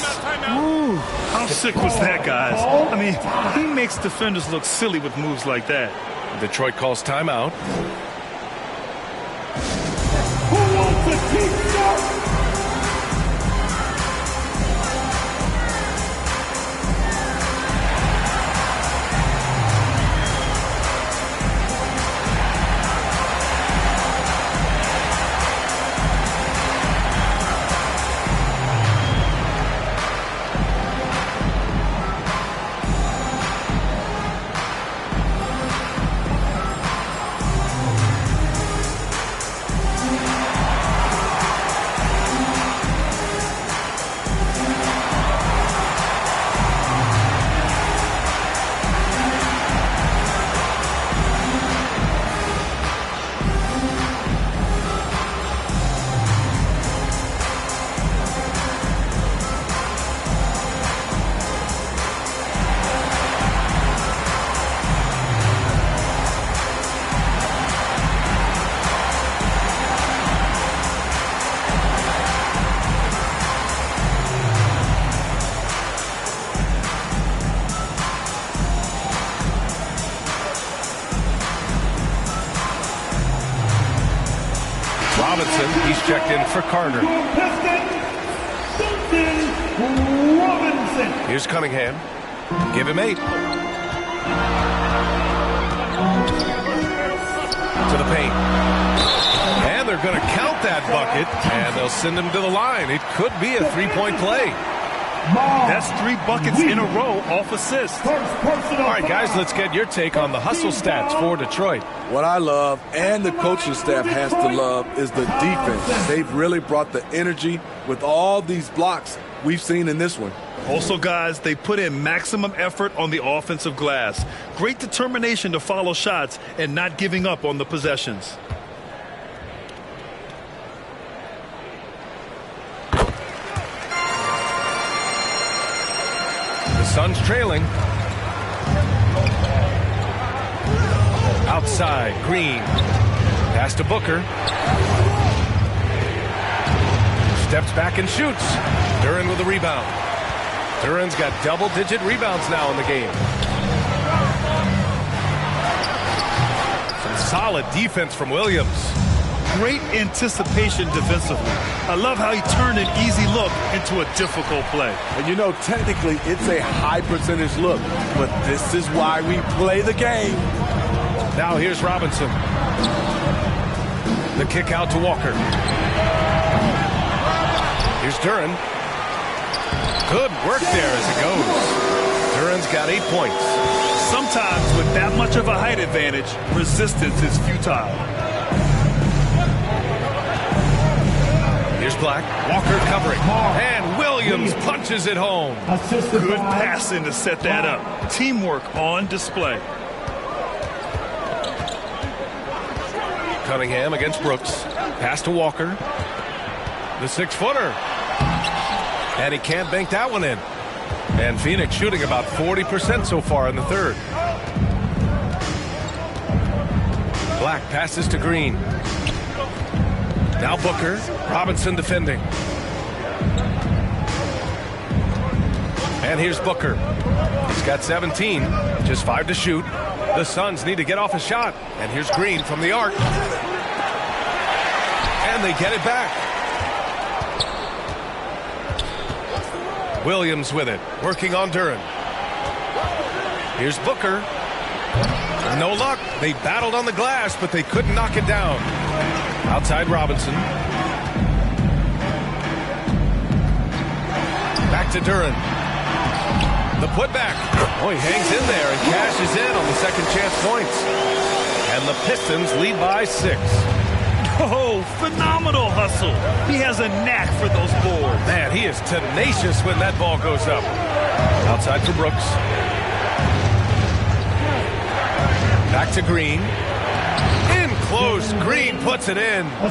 Ooh, how sick was that, guys? I mean, he makes defenders look silly with moves like that. Detroit calls timeout. Who wants to keep up? He's checked in for Carter. Here's Cunningham. Give him 8. To the paint. And they're going to count that bucket, and they'll send him to the line. It could be a 3-point play. That's 3 buckets in a row off assists. All right, guys, let's get your take on the hustle stats for Detroit. What I love, and the coaching staff has to love, is the defense. They've really brought the energy with all these blocks we've seen in this one. Also, guys, they put in maximum effort on the offensive glass. Great determination to follow shots and not giving up on the possessions. The Suns trailing. Outside, Green. Pass to Booker. Steps back and shoots. Duren with a rebound. Duren's got double-digit rebounds now in the game. Some solid defense from Williams. Great anticipation defensively. I love how he turned an easy look into a difficult play. And you know, technically, it's a high percentage look, but this is why we play the game. Now here's Robinson. The kick out to Walker. Here's Duren. Good work there as it goes. Duren's got 8 points. Sometimes with that much of a height advantage, resistance is futile. Here's Black. Walker covering. And Williams punches it home. Good passing to set that up. Teamwork on display. Cunningham against Brooks. Pass to Walker. The 6-footer. And he can't bank that one in. And Phoenix shooting about 40% so far in the third. Black passes to Green. Now Booker. Robinson defending. And here's Booker. He's got 17. Just 5 to shoot. The Suns need to get off a shot. And here's Green from the arc. And they get it back. Williams with it, working on Duren. Here's Booker. No luck. They battled on the glass, but they couldn't knock it down. Outside Robinson. Back to Duren. The putback. Oh, he hangs in there and cashes in on the second chance points. And the Pistons lead by 6. Oh, phenomenal hustle. He has a knack for those boards. Man, he is tenacious when that ball goes up. Outside for Brooks. Back to Green. In close. Green puts it in. A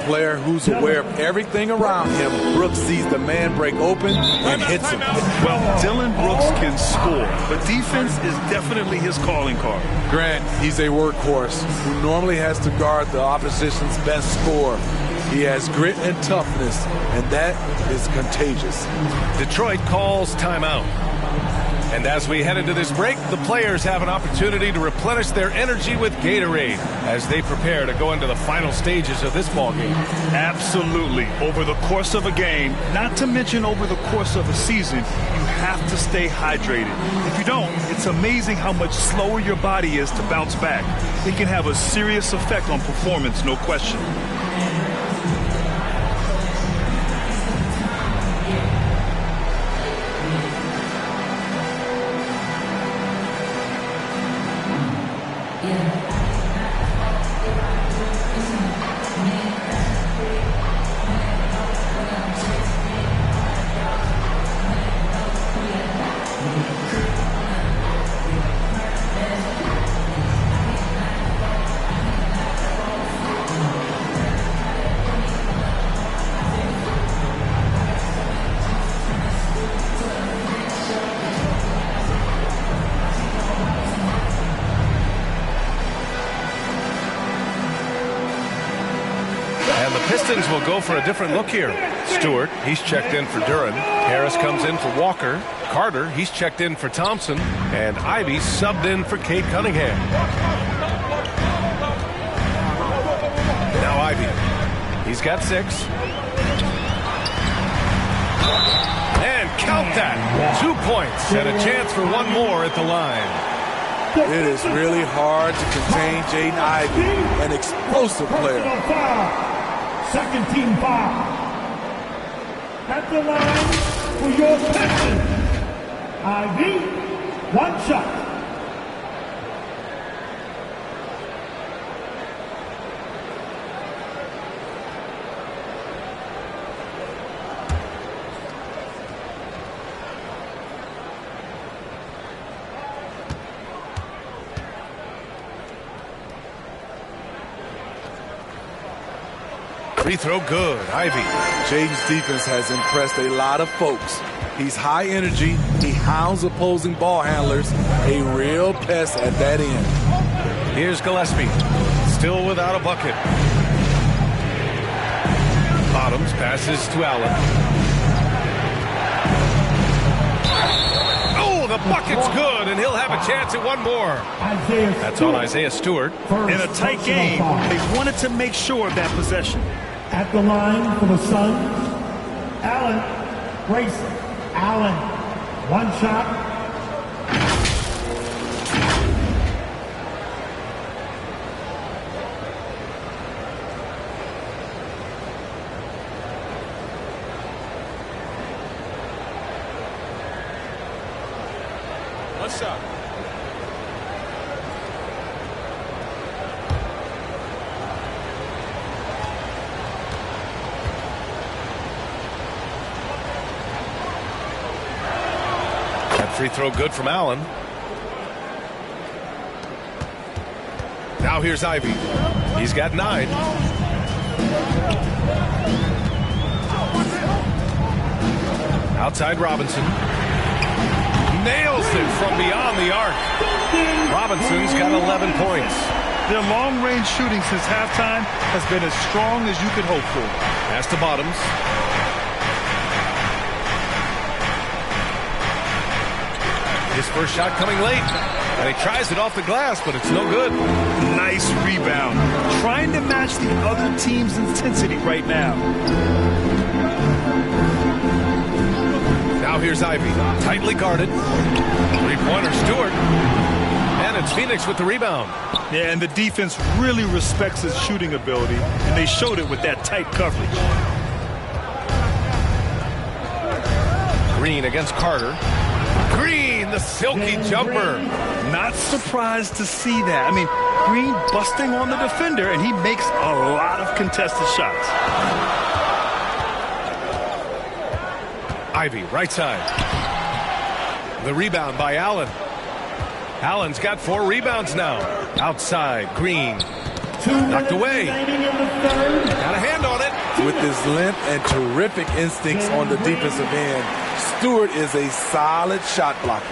player who's aware of everything around him. Brooks sees the man break open and hits him. Well, Dillon Brooks can score, but defense is definitely his calling card. Grant, he's a workhorse who normally has to guard the opposition's best scorer. He has grit and toughness, and that is contagious. Detroit calls timeout. And as we head into this break, the players have an opportunity to replenish their energy with Gatorade as they prepare to go into the final stages of this ball game. Absolutely. Over the course of a game, not to mention over the course of a season, you have to stay hydrated. If you don't, it's amazing how much slower your body is to bounce back. It can have a serious effect on performance, no question. Pistons will go for a different look here. Stewart, he's checked in for Duren. Harris comes in for Walker. Carter, he's checked in for Thompson. And Ivy subbed in for Cade Cunningham. Now Ivy. He's got 6. And count that. 2 points and a chance for one more at the line. It is really hard to contain Jaden Ivey, an explosive player. Second team foul. At the line, for your Pistons, Ivy, 1 shot. Free throw good. Ivy. Jaden's defense has impressed a lot of folks. He's high energy. He hounds opposing ball handlers. A real pest at that end. Here's Gillespie. Still without a bucket. Bottoms passes to Allen. Oh, the bucket's good, and he'll have a chance at one more. That's on Isaiah Stewart. In a tight game, they wanted to make sure of that possession. At the line for the Suns, Allen, Grayson, Allen, 1 shot. One shot. Free throw good from Allen. Now here's Ivy. He's got 9. Outside Robinson. Nails it from beyond the arc. Robinson's got 11 points. Their long-range shooting since halftime has been as strong as you could hope for. Pass to Bottoms. His first shot coming late, and he tries it off the glass, but it's no good. Nice rebound. Trying to match the other team's intensity right now. Now here's Ivy, tightly guarded. Three-pointer Stewart. And it's Phoenix with the rebound. Yeah, and the defense really respects his shooting ability, and they showed it with that tight coverage. Green against Carter. Green, the silky jumper. Not surprised to see that. I mean, Green busting on the defender, and he makes a lot of contested shots. Ivy, right side. The rebound by Allen. Allen's got 4 rebounds now. Outside, Green. Knocked away. Got a hand on it. With his length and terrific instincts on the defensive end, Stewart is a solid shot blocker.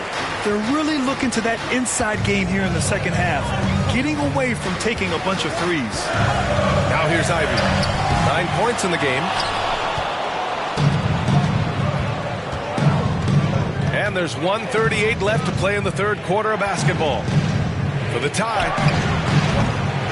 They're really looking to that inside game here in the second half, getting away from taking a bunch of threes. Now here's Ivy. 9 points in the game. And there's 1:38 left to play in the third quarter of basketball. For the tie.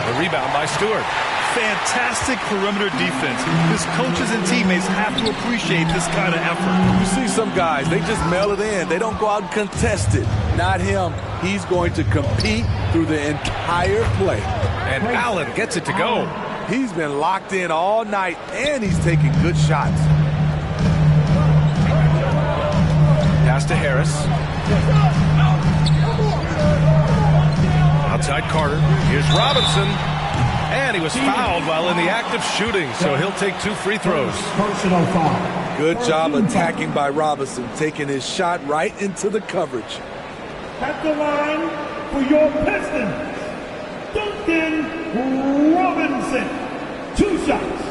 The rebound by Stewart. Fantastic perimeter defense. His coaches and teammates have to appreciate this kind of effort. You see some guys, they just mail it in. They don't go out and contest it. Not him. He's going to compete through the entire play. And Allen gets it to go. He's been locked in all night, and he's taking good shots. Pass to Harris. Outside Carter. Here's Robinson. And he was fouled while in the act of shooting, so he'll take 2 free throws. Personal foul. Good job attacking by Robinson, taking his shot right into the coverage. At the line for your Pistons, Duncan Robinson. 2 shots.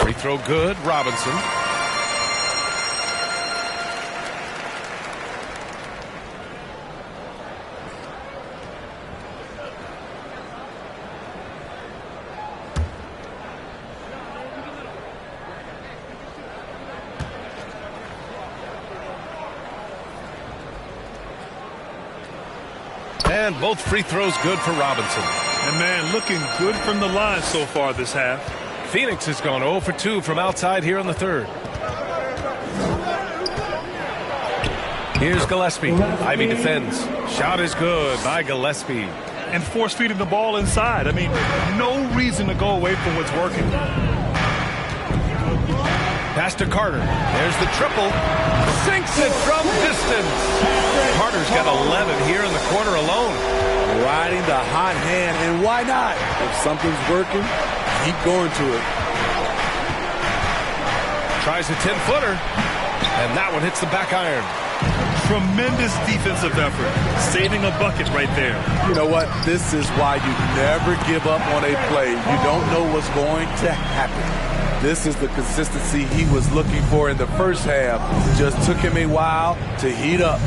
Free throw good, Robinson. And both free throws good for Robinson. And, man, looking good from the line so far this half. Phoenix has gone 0 for 2 from outside here in the third. Here's Gillespie. Ivy defends. Shot is good by Gillespie. And force-feeding the ball inside. I mean, no reason to go away from what's working. Pass to Carter. There's the triple. Sinks it from distance. Carter's got 11 here in the quarter alone. Riding the hot hand, and why not? If something's working, keep going to it. Tries a 10-footer, and that one hits the back iron. Tremendous defensive effort. Saving a bucket right there. You know what? This is why you never give up on a play. You don't know what's going to happen. This is the consistency he was looking for in the first half. Just took him a while to heat up.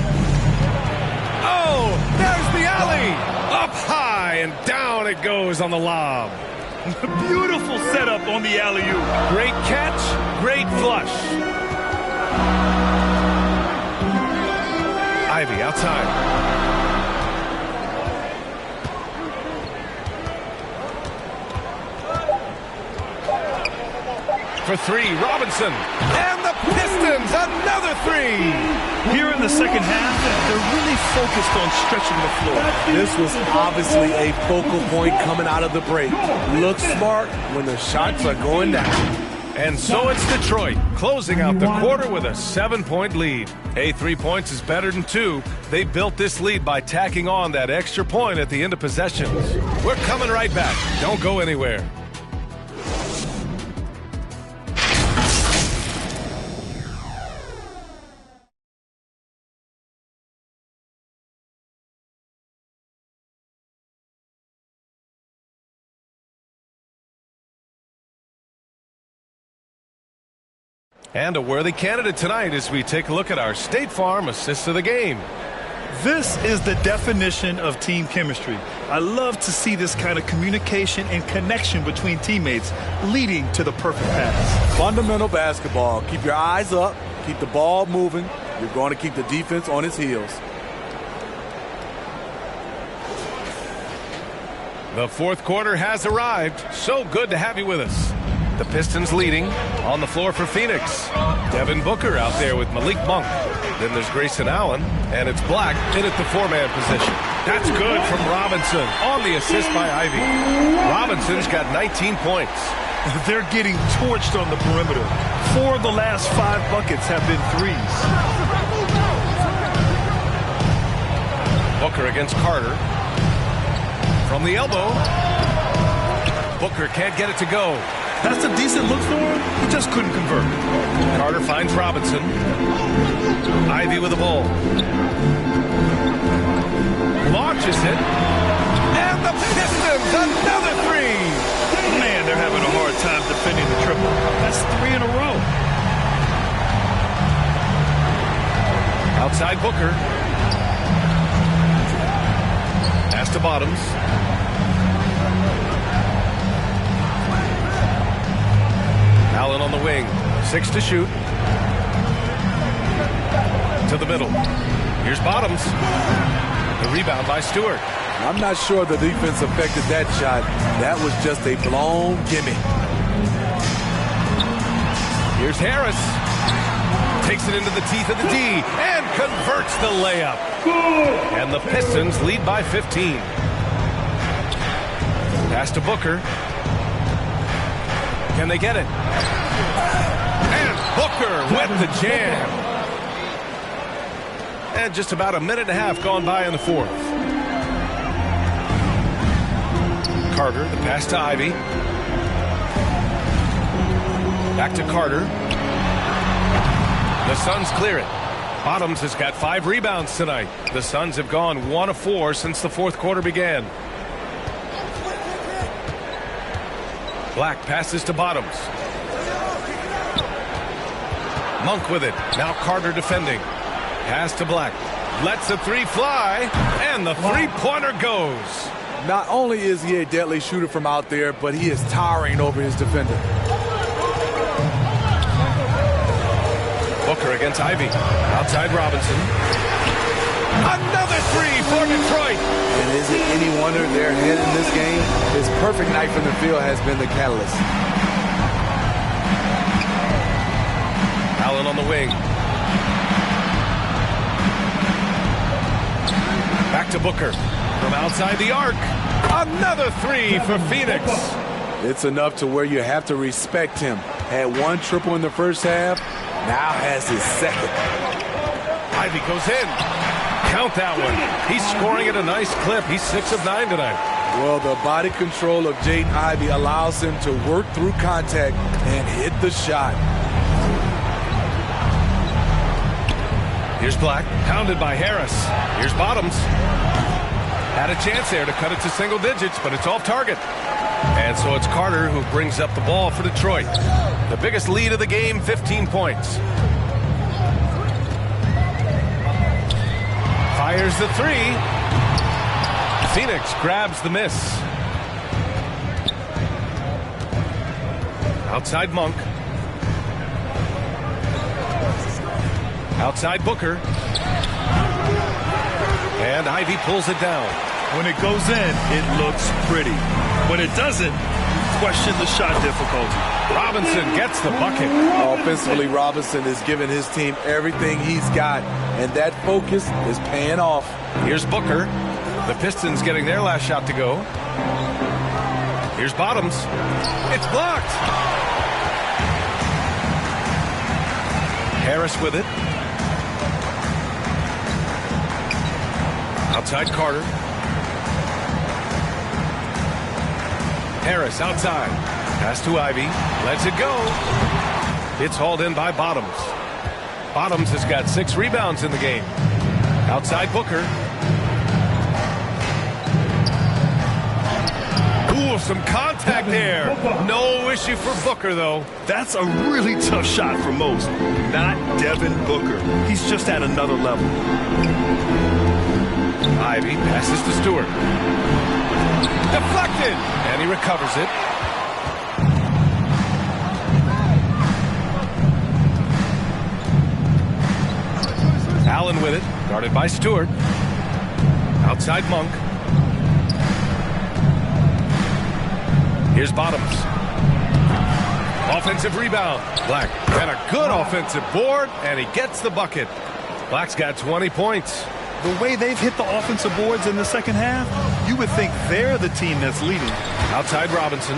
Oh, there's the alley. Up high and down it goes on the lob. Beautiful setup on the alley-oop. Great catch, great flush. Ivy outside. For three, Robinson. And the Pistons, another three. Here in the second half, they're really focused on stretching the floor. This was obviously a focal point coming out of the break. Look smart when the shots are going down. And so it's Detroit, closing out the quarter with a 7-point lead. Hey, 3 points is better than 2. They built this lead by tacking on that extra point at the end of possessions. We're coming right back. Don't go anywhere. And a worthy candidate tonight as we take a look at our State Farm assist of the game. This is the definition of team chemistry. I love to see this kind of communication and connection between teammates leading to the perfect pass. Fundamental basketball. Keep your eyes up. Keep the ball moving. You're going to keep the defense on its heels. The fourth quarter has arrived. So good to have you with us. The Pistons leading. On the floor for Phoenix. Devin Booker out there with Malik Monk. Then there's Grayson Allen, and it's Black in at the 4-man position. That's good from Robinson on the assist by Ivy. Robinson's got 19 points. They're getting torched on the perimeter. 4 of the last 5 buckets have been threes. Booker against Carter. From the elbow. Booker can't get it to go. That's a decent look for him. He just couldn't convert. Carter finds Robinson. Ivy with the ball. Launches it. And the Pistons, another three. Man, they're having a hard time defending the triple. That's 3 in a row. Outside Booker. Pass to Bottoms. Allen on the wing. 6 to shoot. To the middle. Here's Bottoms. The rebound by Stewart. I'm not sure the defense affected that shot. That was just a blown gimme. Here's Harris. Takes it into the teeth of the D and converts the layup. And the Pistons lead by 15. Pass to Booker. Can they get it? And Booker with the jam. And just about a minute and a half gone by in the fourth. Carter, the pass to Ivy. Back to Carter. The Suns clear it. Bottoms has got 5 rebounds tonight. The Suns have gone 1 of 4 since the fourth quarter began. Black passes to Bottoms. Monk with it. Now Carter defending. Pass to Black. Lets a 3 fly, and the three-pointer goes. Not only is he a deadly shooter from out there, but he is towering over his defender. Booker against Ivy. Outside Robinson. Another 3 for Detroit. And is it any wonder they're ahead in this game? His perfect night from the field has been the catalyst. Allen on the wing. Back to Booker. From outside the arc. Another three for Phoenix. It's enough to where you have to respect him. Had one triple in the first half, now has his second. Ivey goes in. Count that one. He's scoring at a nice clip. He's 6 of 9 tonight. Well, the body control of Jaden Ivey allows him to work through contact and hit the shot. Here's Black, pounded by Harris. Here's Bottoms. Had a chance there to cut it to single digits, but it's off target. And so it's Carter who brings up the ball for Detroit. The biggest lead of the game, 15 points. Fires the three. Phoenix grabs the miss. Outside Monk. Outside Booker. And Ivey pulls it down. When it goes in, it looks pretty. When it doesn't, question the shot difficulty. Robinson gets the bucket. Offensively, Robinson is giving his team everything he's got, and that focus is paying off. Here's Booker. The Pistons getting their last shot to go. Here's Bottoms. It's blocked. Harris with it. Outside Carter. Harris outside. Pass to Ivey. Lets it go. It's hauled in by Bottoms. Bottoms has got 6 rebounds in the game. Outside Booker. Ooh, some contact there. No issue for Booker, though. That's a really tough shot for most. Not Devin Booker. He's just at another level. Ivey passes to Stewart. Deflected! And he recovers it. Allen with it. Guarded by Stewart. Outside Monk. Here's Bottoms. Offensive rebound. Black got a good offensive board, and he gets the bucket. Black's got 20 points. The way they've hit the offensive boards in the second half, you would think they're the team that's leading. Outside Robinson.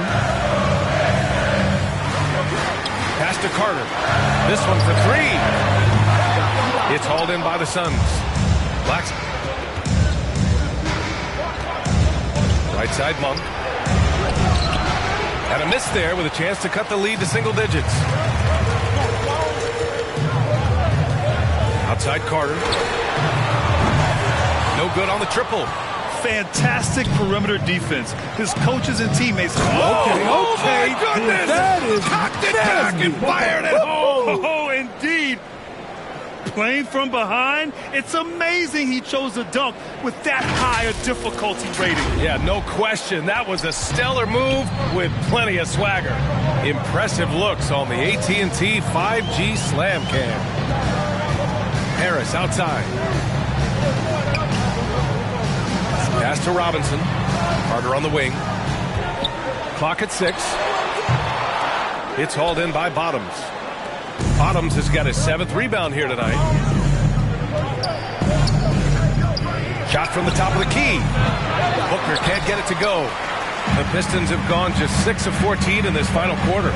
Pass to Carter. This one for 3. It's hauled in by the Suns. Black's right side Monk. And a miss there with a chance to cut the lead to single digits. Outside Carter. No good on the triple. Fantastic perimeter defense. His coaches and teammates. Oh my goodness! That is cocked it back and fired it home. Oh, indeed. Playing from behind, it's amazing he chose a dunk with that higher difficulty rating. Yeah, no question. That was a stellar move with plenty of swagger. Impressive looks on the AT&T 5G Slam Cam. Harris outside. Pass to Robinson. Carter on the wing. Clock at 6. It's hauled in by Bottoms. Bottoms has got his 7th rebound here tonight. Shot from the top of the key. Booker can't get it to go. The Pistons have gone just 6 of 14 in this final quarter.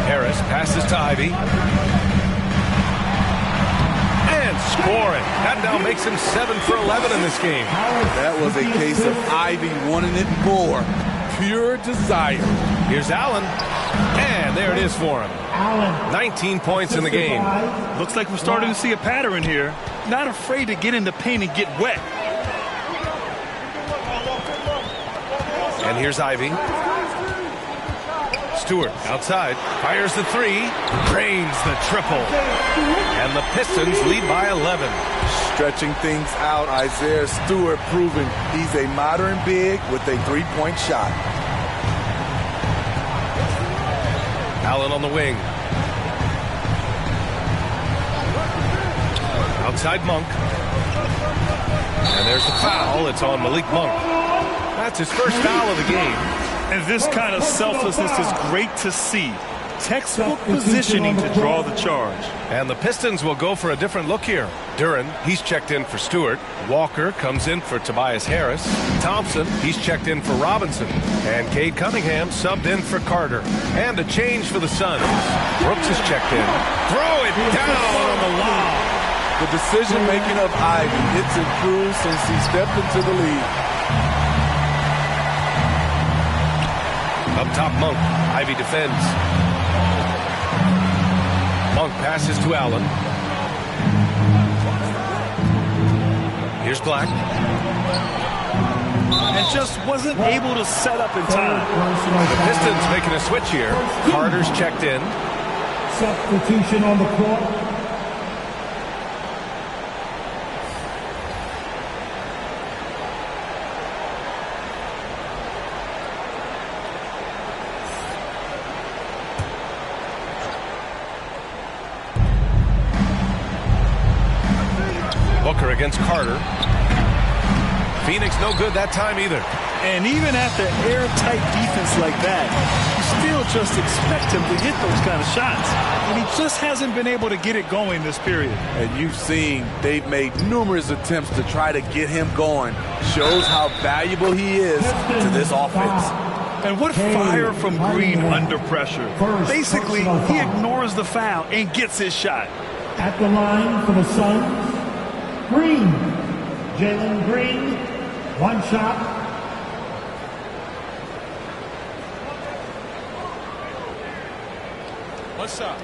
Harris passes to Ivey. And scoring. That now makes him 7 for 11 in this game. That was a case of Ivey wanting it more. Pure desire. Here's Allen. And there it is for him. 19 points in the game. Looks like we're starting to see a pattern here. Not afraid to get in the paint and get wet. And here's Ivey. Stewart outside. Fires the 3. Drains the triple. And the Pistons lead by 11. Stretching things out, Isaiah Stewart proving he's a modern big with a 3-point shot. Allen on the wing. Outside Monk. And there's the foul. It's on Malik Monk. That's his first foul of the game. And this kind of selflessness is great to see. Textbook positioning to draw the charge. And the Pistons will go for a different look here. Duren, he's checked in for Stewart. Walker comes in for Tobias Harris. Thompson, he's checked in for Robinson. And Cade Cunningham subbed in for Carter. And a change for the Suns. Brooks is checked in. Throw it down on the lob. The decision-making of Ivey, it's improved since he stepped into the league. Up top, Monk. Ivey defends. Monk passes to Allen. Here's Black. And just wasn't able to set up in time. The Pistons making a switch here. Carter's checked in. Substitution on the court. Booker against Carter. Phoenix no good that time either. And even after airtight defense like that, you still just expect him to hit those kind of shots. And he just hasn't been able to get it going this period. And you've seen they've made numerous attempts to try to get him going. Shows how valuable he is to this offense. And what fire from Green under pressure. Basically, he ignores the foul and gets his shot. At the line for the Suns, Green. Jalen Green, one shot. What's up?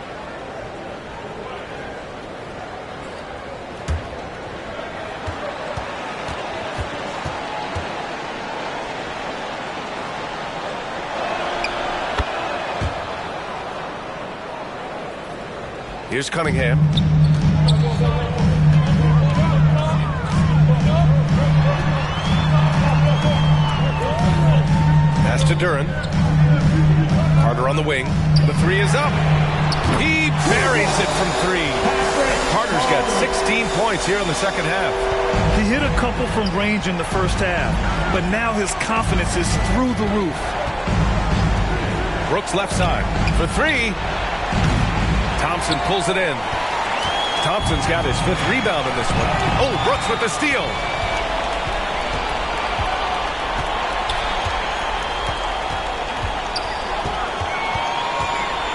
Here's Cunningham. Pass to Duren. Carter on the wing. The three is up. He buries it from three. Carter's got 16 points here in the second half. He hit a couple from range in the first half, but now his confidence is through the roof. Brooks left side for three. Thompson pulls it in. Thompson's got his fifth rebound in this one. Oh, Brooks with the steal.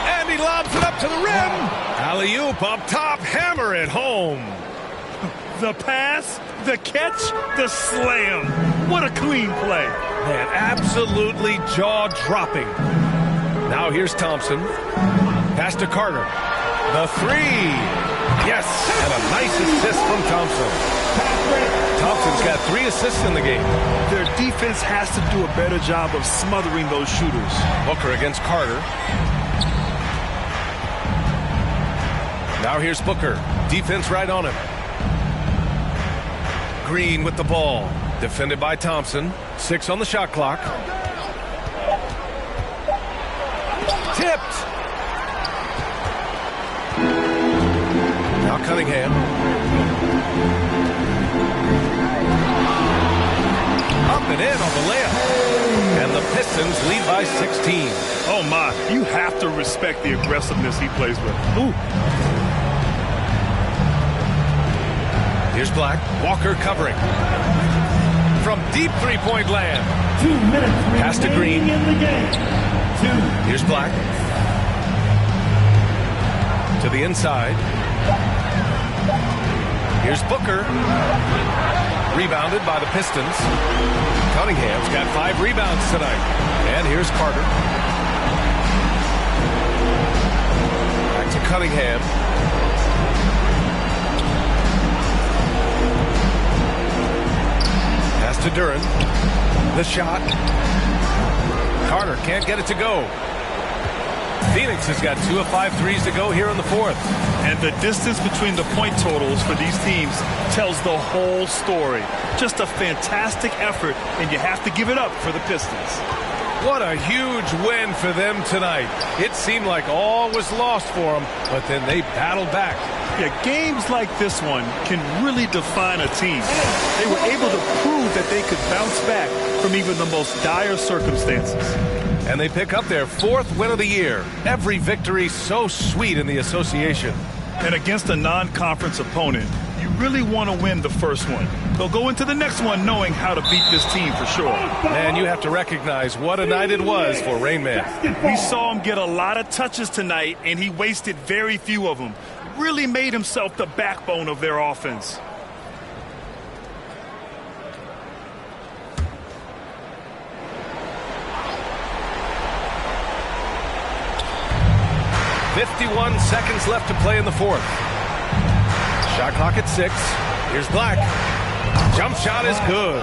And he lobs it up to the rim. Alley-oop up top, hammer it home. The pass, the catch, the slam. What a clean play. Man, absolutely jaw-dropping. Now here's Thompson. Pass to Carter. The three. Yes, and a nice assist from Thompson. Thompson's got 3 assists in the game. Their defense has to do a better job of smothering those shooters. Booker against Carter. Now here's Booker. Defense right on him. Green with the ball. Defended by Thompson. 6 on the shot clock. Tipped. Now Cunningham. Up and in on the layup. And the Pistons lead by 16. Oh my, you have to respect the aggressiveness he plays with. Ooh. Here's Black. Walker covering. From deep three-point land. 2 minutes Pass to Green. in the game. Here's Black. To the inside. Here's Booker. Rebounded by the Pistons. Cunningham's got 5 rebounds tonight. And here's Carter. Back to Cunningham. Pass to Duren. The shot. Carter can't get it to go. Phoenix has got 2 of 5 threes to go here in the fourth. And the distance between the point totals for these teams tells the whole story. Just a fantastic effort, and you have to give it up for the Pistons. What a huge win for them tonight. It seemed like all was lost for them, but then they battled back. Yeah, games like this one can really define a team. They were able to prove that they could bounce back from even the most dire circumstances. And they pick up their 4th win of the year. Every victory so sweet in the association. And against a non-conference opponent, you really want to win the first one. They'll go into the next one knowing how to beat this team for sure. And you have to recognize what a night it was for Rain Man. We saw him get a lot of touches tonight, and he wasted very few of them. Really made himself the backbone of their offense. "51 seconds left to play in the 4th. Shot clock at 6. Here's Black. Jump shot is good.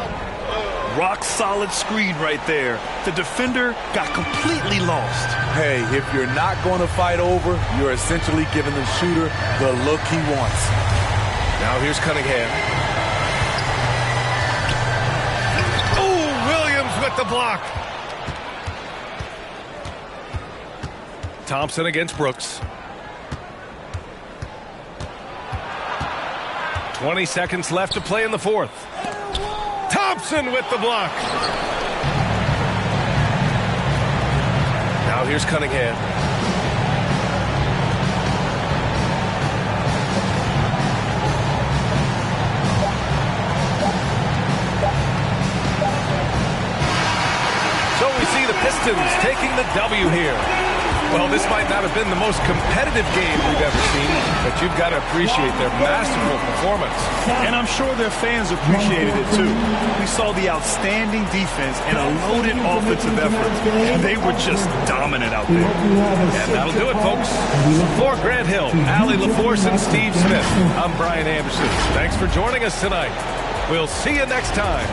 Rock solid screen right there. The defender got completely lost. Hey, if you're not going to fight over, you're essentially giving the shooter the look he wants. Now here's Cunningham. Ooh, Williams with the block. Thompson against Brooks. 20 seconds left to play in the 4th. Thompson with the block. Now here's Cunningham. So we see the Pistons taking the W here. Well, this might not have been the most competitive game we've ever seen, but you've got to appreciate their masterful performance. And I'm sure their fans appreciated it, too. We saw the outstanding defense and a loaded offensive effort, and they were just dominant out there. And that'll do it, folks. For Grant Hill, Allie LaForce, and Steve Smith, I'm Brian Anderson. Thanks for joining us tonight. We'll see you next time.